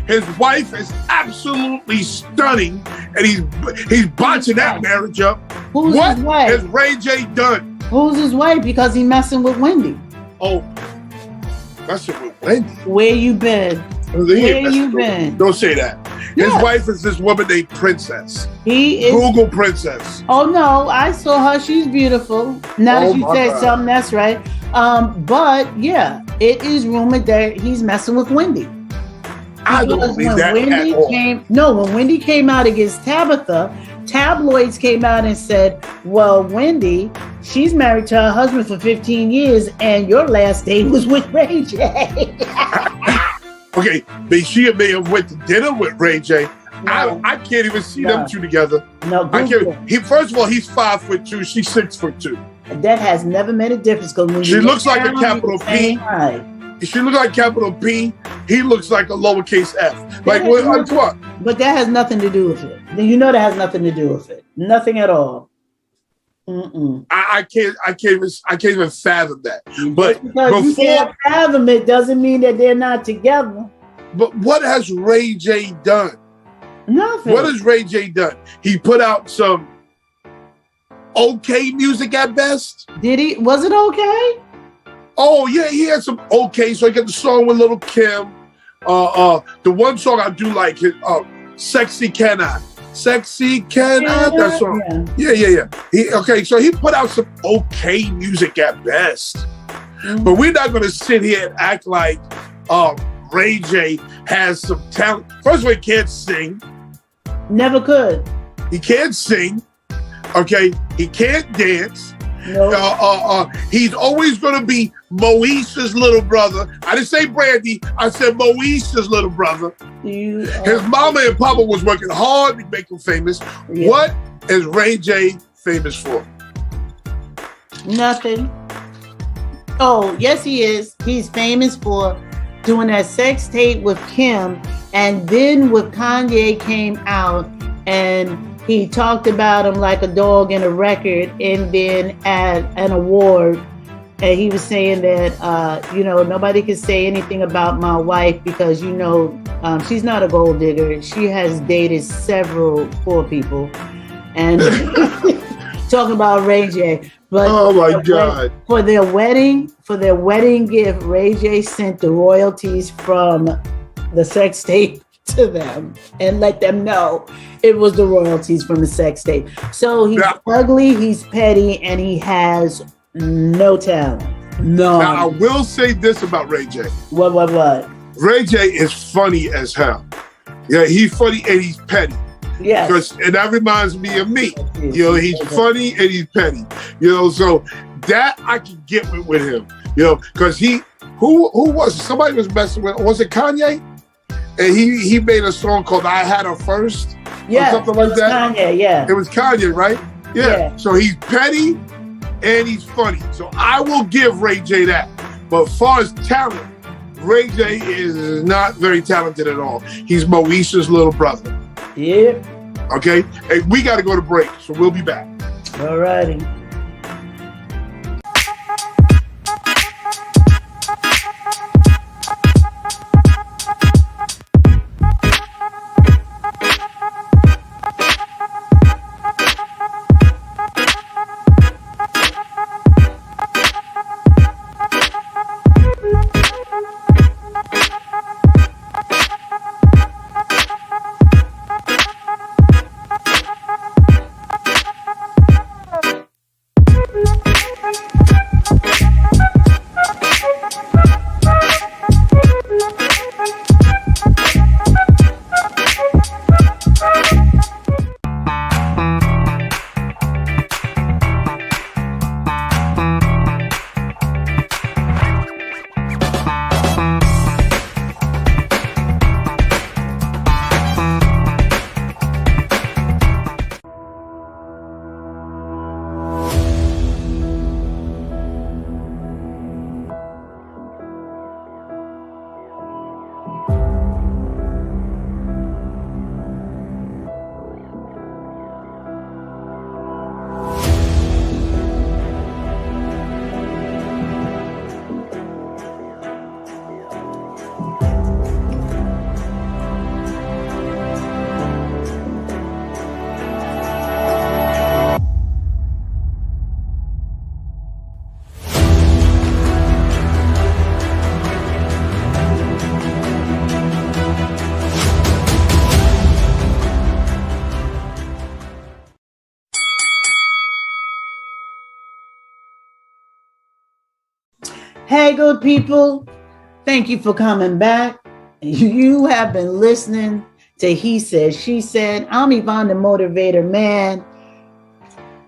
His wife is absolutely stunning, and he's botching that marriage up. Who's his wife? Has Ray J done? Who's his wife? Because he's messing with Wendy. Oh, messing with Wendy? Where you been? Don't say that. His wife is this woman named Princess. He is Google Princess. Oh no, I saw her. She's beautiful. Now that you said something, that's right. But yeah, it is rumored that he's messing with Wendy. I don't believe that at all. When Wendy came out against Tabitha, tabloids came out and said, well, Wendy, she's married to her husband for 15 years and your last date was with Ray J. Okay, but she may have went to dinner with Ray J. No. I can't even see them two together. No, I can't. First of all, he's 5'2", she's 6'2". That has never made a difference. She looks like a capital P. She looks like capital P. He looks like a lowercase f. Like what? But that has nothing to do with it. You know that has nothing to do with it. Nothing at all. I can't even fathom that. But because you can't fathom it doesn't mean that they're not together. But what has Ray J done? Nothing. What has Ray J done? He put out some okay music at best. Did he? Was it okay? Oh yeah, he had some okay. So he got the song with Little Kim. The one song I do like is "Sexy Can I." Sexy Can I? That song. Yeah. So he put out some okay music at best. Mm-hmm. But we're not going to sit here and act like Ray J has some talent. First of all, he can't sing. Never could. He can't sing. Okay, he can't dance. No. He's always going to be Moesha's little brother. I didn't say Brandy. I said Moesha's little brother. His mama and papa was working hard to make him famous. Yeah. What is Ray J famous for? Nothing. Oh, yes, he is. He's famous for doing that sex tape with Kim. And then with Kanye came out and he talked about him like a dog in a record, and then at an award, and he was saying that, nobody can say anything about my wife because, she's not a gold digger. She has dated several poor people. And talking about Ray J. But oh my God. For their wedding gift, Ray J sent the royalties from the sex tape to them and let them know it was the royalties from the sex tape. So he's ugly, he's petty, and he has no talent. No. Now I will say this about Ray J. What? Ray J is funny as hell. Yeah, he's funny and he's petty. Yes. And that reminds me of me. He's funny and he's petty. So that I can get with him. Because who was somebody was messing with? Was it Kanye? And he made a song called "I Had Her First," or something like that. Kanye, yeah. It was Kanye, right? Yeah. So he's petty and he's funny. So I will give Ray J that. But as far as talent, Ray J is not very talented at all. He's Moesha's little brother. Yeah. Okay. Hey, we got to go to break, so we'll be back. All righty. Hey, good people. Thank you for coming back. You have been listening to He Said, She Said. I'm Yvonne, the Motivator Man.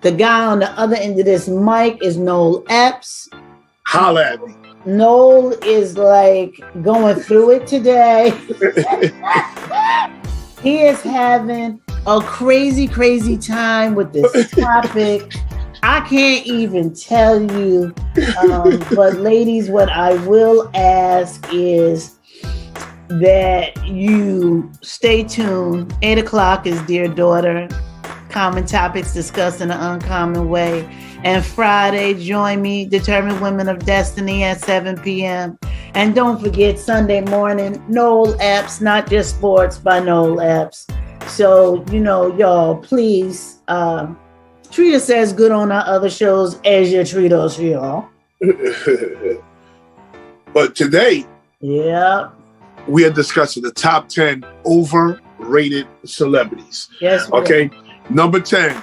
The guy on the other end of this mic is Noel Epps. Holla at me. Noel is like going through it today. He is having a crazy, crazy time with this topic. I can't even tell you. But ladies, what I will ask is that you stay tuned. 8 o'clock is Dear Daughter. Common topics discussed in an uncommon way. And Friday, join me, Determined Women of Destiny at 7 p.m. And don't forget, Sunday morning, Noel Epps, Not Just Sports by Noel Epps. So, y'all, please treat us as good on our other shows as you treat us, y'all. But today, we are discussing the top 10 overrated celebrities. Yes. Okay. Number 10,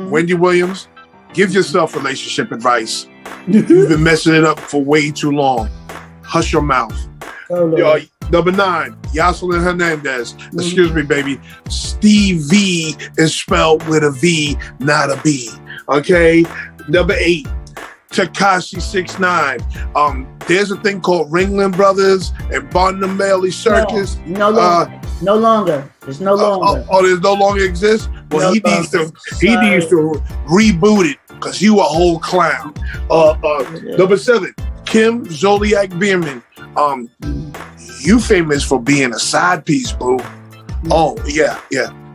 Wendy Williams. Give yourself relationship advice. You've been messing it up for way too long. Hush your mouth. Number 9, Joseline Hernandez. Excuse me, baby. Stevie is spelled with a V, not a B. Okay? Number 8, Tekashi 6ix9ine. There's a thing called Ringling Brothers and Barnum Bailey Circus. No longer. No longer. There's no longer. There's no longer exists? Well, he needs to reboot it because you a whole clown. Number 7, Kim Zolciak-Bierman. You famous for being a side piece, boo. Oh, yeah.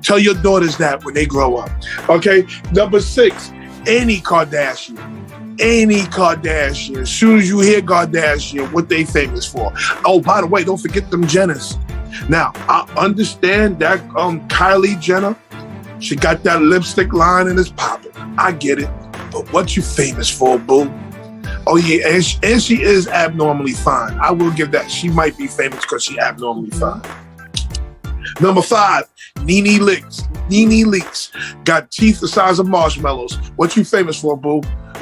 Tell your daughters that when they grow up. Okay, number 6, any Kardashian. As soon as you hear Kardashian, what they famous for. Oh, by the way, don't forget them Jenners. Now, I understand that Kylie Jenner, she got that lipstick line and it's popping. I get it. But what you famous for, boo? Oh, yeah, and she is abnormally fine. I will give that. She might be famous because she abnormally fine. Number 5, NeNe Leakes. Got teeth the size of marshmallows. What you famous for, boo?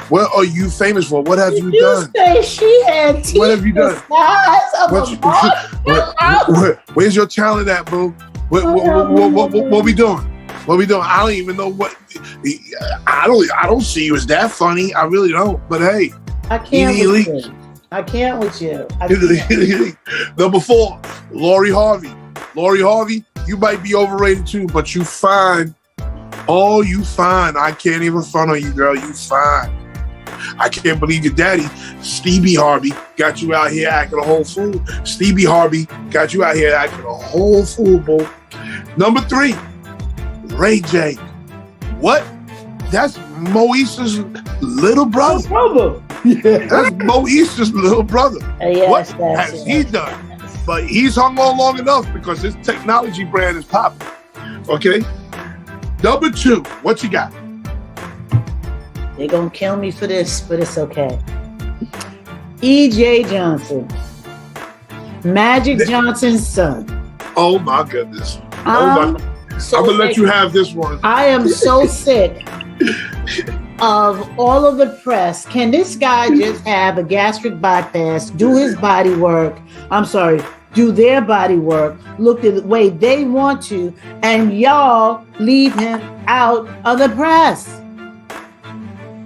What are you famous for? What have you done? Say she had teeth what have you done? The size of a marshmallow. Where's your talent at, boo? What we doing? What we doing? I don't even know what. I don't see you as that funny. I really don't. But hey, I can't with you. I can't with you. Number 4, Lori Harvey. Lori Harvey, you might be overrated too, but you fine. Oh, you fine. I can't even front on you, girl. You fine. I can't believe your daddy, Stevie Harvey, got you out here acting a whole fool. Stevie Harvey got you out here acting a whole fool, boo. Number 3, Ray J. What? That's Moise's little brother. Yeah. That's Moise's little brother. Yes, what has he done? But he's hung on long enough because his technology brand is popping. Okay? Number 2, what you got? They're going to kill me for this, but it's okay. E.J. Johnson. Magic Johnson's son. Oh, my goodness. I'm going to let you have this one. I am so sick of all of the press. Can this guy just have a gastric bypass, do his body work? Do their body work, look the way they want to, and y'all leave him out of the press.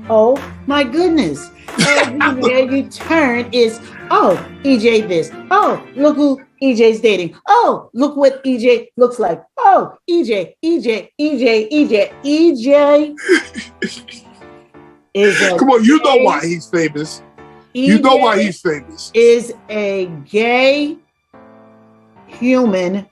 Oh my goodness. Everywhere you turn is, oh, EJ this. Oh, look who EJ's dating. Oh, look what EJ looks like. Oh, EJ is a Come on, you know why he's famous. You know why he's famous. Is a gay human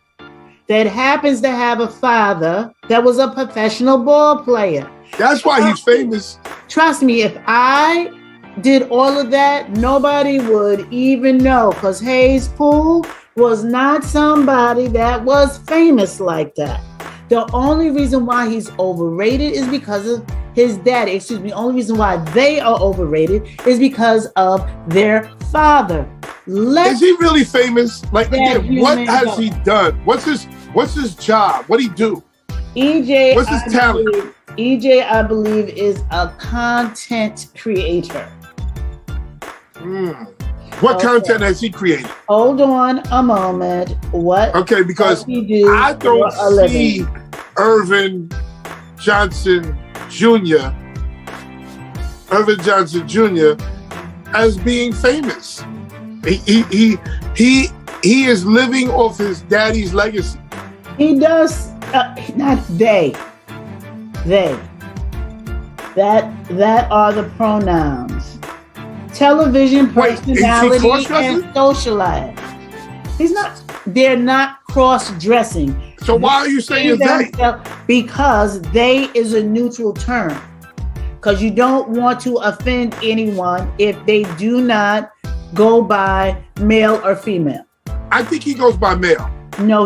that happens to have a father that was a professional ball player. That's why he's famous. Trust me, if I did all of that, nobody would even know, because Hayes Poole was not somebody that was famous like that. The only reason why he's overrated is because of his daddy. The only reason why they are overrated is because of their father. Is he really famous? Like, again, what has he done? What's his job? What do he do? EJ, what's his talent? EJ, I believe, is a content creator. What content has he created? Hold on a moment. What? Okay, because I don't see Irvin Johnson Jr. as being famous. He is living off his daddy's legacy. He does. Not they. They. That are the pronouns. Television personality and socialite. They're not cross-dressing. So why are you saying they? Because they is a neutral term. Because you don't want to offend anyone if they do not go by male or female. I think he goes by male. No,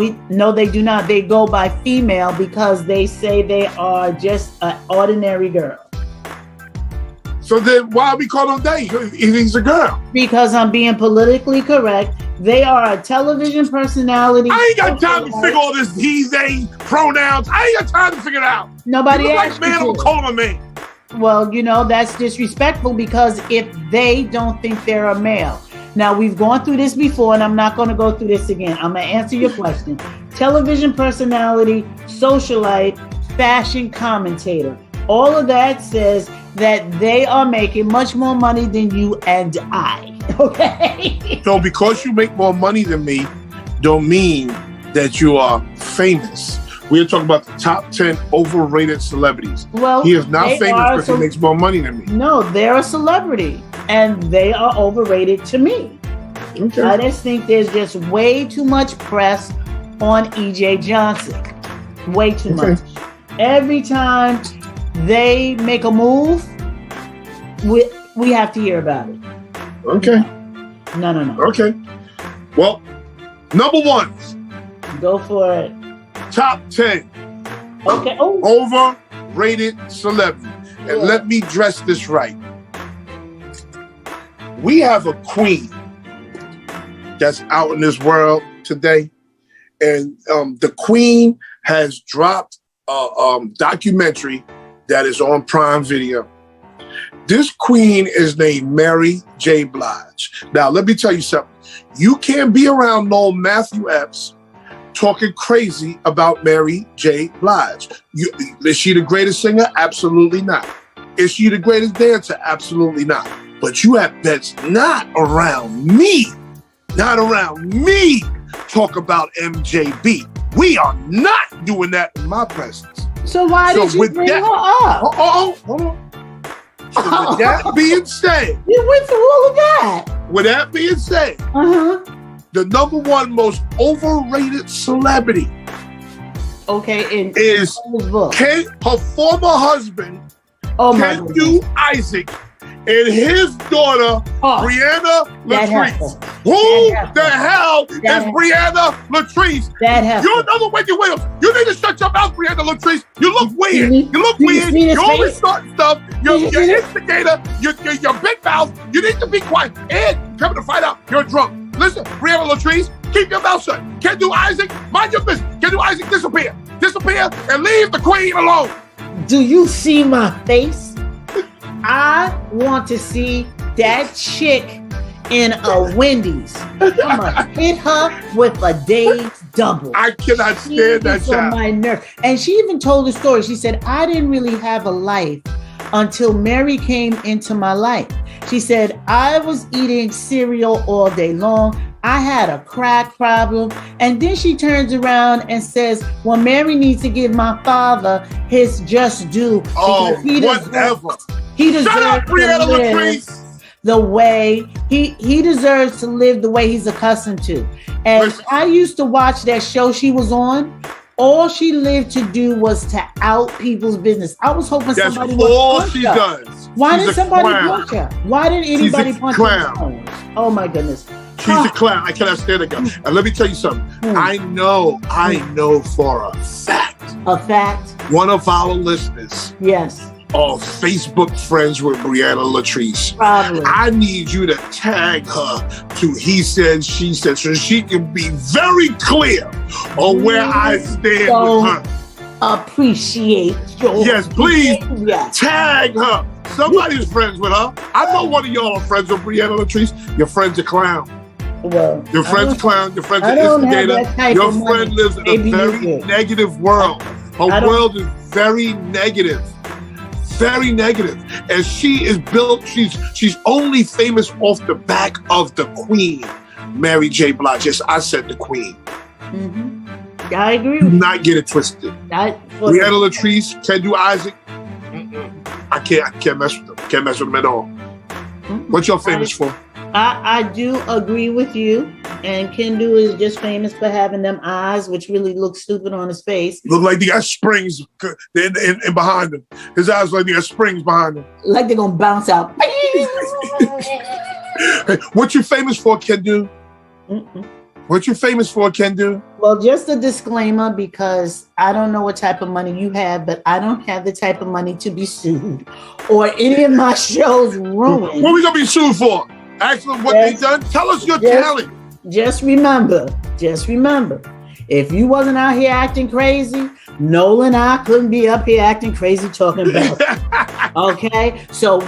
they do not. They go by female because they say they are just an ordinary girl. So then why we call him they if he's a girl? Because I'm being politically correct. They are a television personality. I ain't got time to figure all this he, they, pronouns. I ain't got time to figure it out. Nobody asked man, I'm gonna call him a man. Well, that's disrespectful because if they don't think they're a male. Now, we've gone through this before, and I'm not going to go through this again. I'm going to answer your question. Television personality, socialite, fashion commentator. All of that says that they are making much more money than you and I. Okay. So because you make more money than me, don't mean that you are famous. We're talking about the top 10 overrated celebrities. Well, he is not famous because he makes more money than me. No, they're a celebrity and they are overrated to me. Okay. I just think there's just way too much press on E.J. Johnson. Way too much. Every time they make a move, we have to hear about it. Okay. No. Okay. Well, number one. Go for it. Top 10. Okay. Overrated celebrity. And let me dress this right. We have a queen that's out in this world today. And the queen has dropped a documentary that is on Prime Video. This queen is named Mary J. Blige. Now, let me tell you something. You can't be around Noel Matthew Epps talking crazy about Mary J. Blige. Is she the greatest singer? Absolutely not. Is she the greatest dancer? Absolutely not. But you have bets not around me talk about MJB. We are not doing that in my presence. So why did you bring her up? Hold on. So with that being said, you went through all of that. With that being said, the number one most overrated celebrity, is her former husband, Kendu Isaac, and his daughter, Brianna Latrice. Who the hell is Brianna Latrice? You're another Wendy Williams. You need to shut your mouth, Brianna Latrice. You look weird. You're always starting stuff. You're instigator. You're big mouth. You need to be quiet. And coming to find out, you're drunk. Listen, Brianna Latrice, keep your mouth shut. Kendu Isaac, mind your business. Kendu Isaac, disappear. Disappear and leave the queen alone. Do you see my face? I want to see that chick in a Wendy's. I'm gonna hit her with a day's double. I cannot stand that child. On my nerve. And she even told the story. She said, I didn't really have a life until Mary came into my life. She said, I was eating cereal all day long. I had a crack problem. And then she turns around and says, well, Mary needs to give my father his just due. Whatever. He deserves to live the way he deserves to live the way he's accustomed to. And I used to watch that show she was on. All she lived to do was to out people's business. I was hoping somebody would punch her. That's all she does. Why didn't somebody punch her? Why didn't anybody punch her? Oh my goodness. She's a clown. I cannot stand her. And let me tell you something. I know for a fact. One of our listeners. Yes. Are Facebook friends with Brianna Latrice. Probably. I need you to tag her to He Said, She Said, so she can be very clear on where I stand with her. Appreciate your please tag her. Somebody's friends with her. I know one of y'all are friends with Brianna Latrice. Your friend's a clown. Well, your friend's a clown. Your friend's an instigator. Your friend lives in a very negative world. Her world is very negative. Very negative. And she is built, she's only famous off the back of the queen, Mary J. Blige. Yes, I said the queen. Mm-hmm. I agree. Do not get it twisted. Brianna Latrice, Kendu Isaac, I can't mess with them. Can't mess with them at all. What y'all famous for? I do agree with you. And Kendu is just famous for having them eyes, which really look stupid on his face. Look like they got springs in behind him. His eyes like they got springs behind him. Like they're going to bounce out. What you famous for, Kendu? What you famous for, Kendu? Well, just a disclaimer, because I don't know what type of money you have, but I don't have the type of money to be sued or any of my shows ruined. What we going to be sued for? Ask them what they done? Tell us your talent. Just remember, if you wasn't out here acting crazy, Noel and I couldn't be up here acting crazy talking about it. Okay? So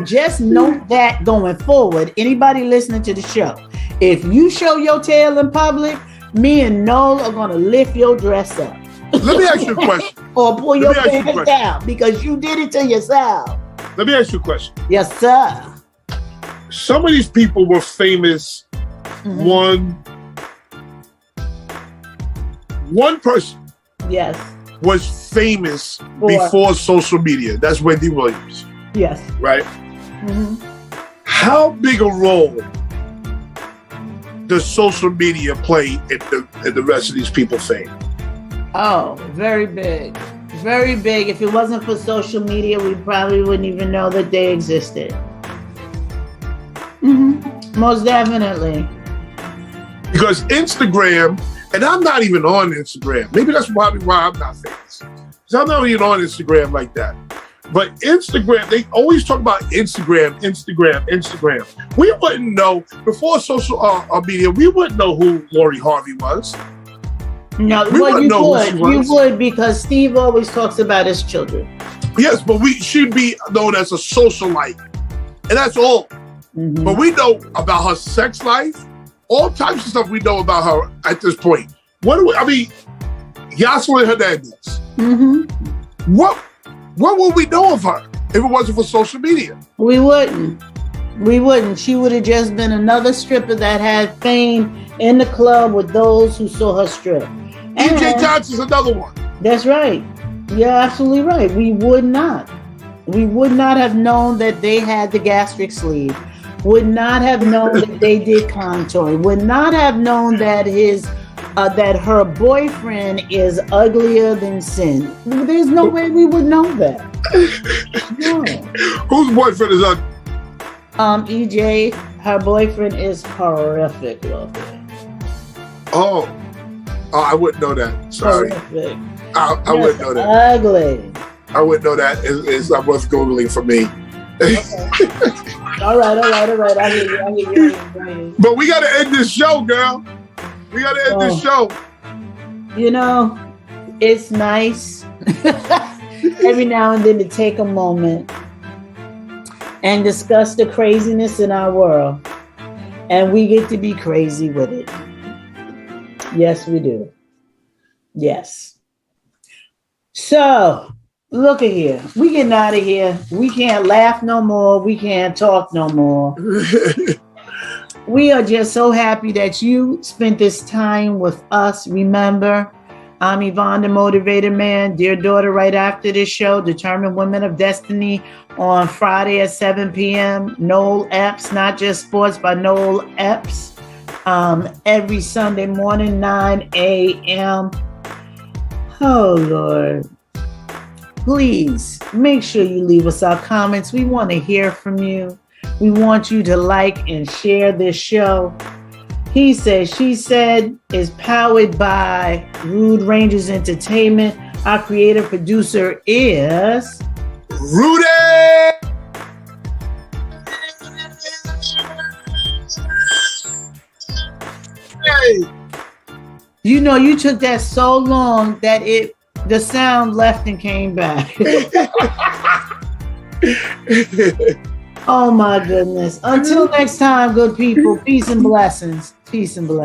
just note that going forward, anybody listening to the show, if you show your tail in public, me and Noel are going to lift your dress up. Let me ask you a question. Or pull your pants down because you did it to yourself. Let me ask you a question. Yes, sir. Some of these people were famous. One person. Yes. Was famous before social media. That's Wendy Williams. Yes. Right? How big a role does social media play in the rest of these people's fame? Oh, very big. Very big. If it wasn't for social media, we probably wouldn't even know that they existed. Most definitely. Because Instagram, and I'm not even on Instagram. Maybe that's probably why I'm not famous. Because I'm not even on Instagram like that. But Instagram, they always talk about Instagram. We wouldn't know, before social media, we wouldn't know who Lori Harvey was. No, well, you would, because Steve always talks about his children. Yes, but she'd be known as a socialite. And that's all. But we know about her sex life, all types of stuff we know about her at this point. Joseline Hernandez. What would we know of her if it wasn't for social media? We wouldn't. She would have just been another stripper that had fame in the club with those who saw her strip. E.J. Johnson's another one. That's right. You're absolutely right. We would not have known that they had the gastric sleeve. Would not have known that they did contouring. Would not have known that that her boyfriend is uglier than sin. There's no way we would know that. No. Whose boyfriend is ugly? EJ, her boyfriend is horrific looking. Oh, I wouldn't know that. Sorry. Horrific. I wouldn't know that. Ugly. I wouldn't know that. It's not worth Googling for me. Okay. All right. I hear you. But we got to end this show, girl. We got to end this show. You know, it's nice every now and then to take a moment and discuss the craziness in our world. And we get to be crazy with it. Yes, we do. Yes. So, look at here. We getting out of here. We can't laugh no more. We can't talk no more. We are just so happy that you spent this time with us. Remember, I'm Yvonne, the Motivated Man. Dear daughter, right after this show, Determined Women of Destiny on Friday at 7 p.m. Noel Epps, Not Just Sports by Noel Epps. Every Sunday morning, 9 a.m. Oh, Lord. Please make sure you leave us our comments. We want to hear from you. We want you to like and share this show. He Said, She Said is powered by Rude Rangers Entertainment. Our creative producer is Rudy. Hey. You know, you took that so long that the sound left and came back. Oh my goodness. Until next time, good people. Peace and blessings. Peace and blessings.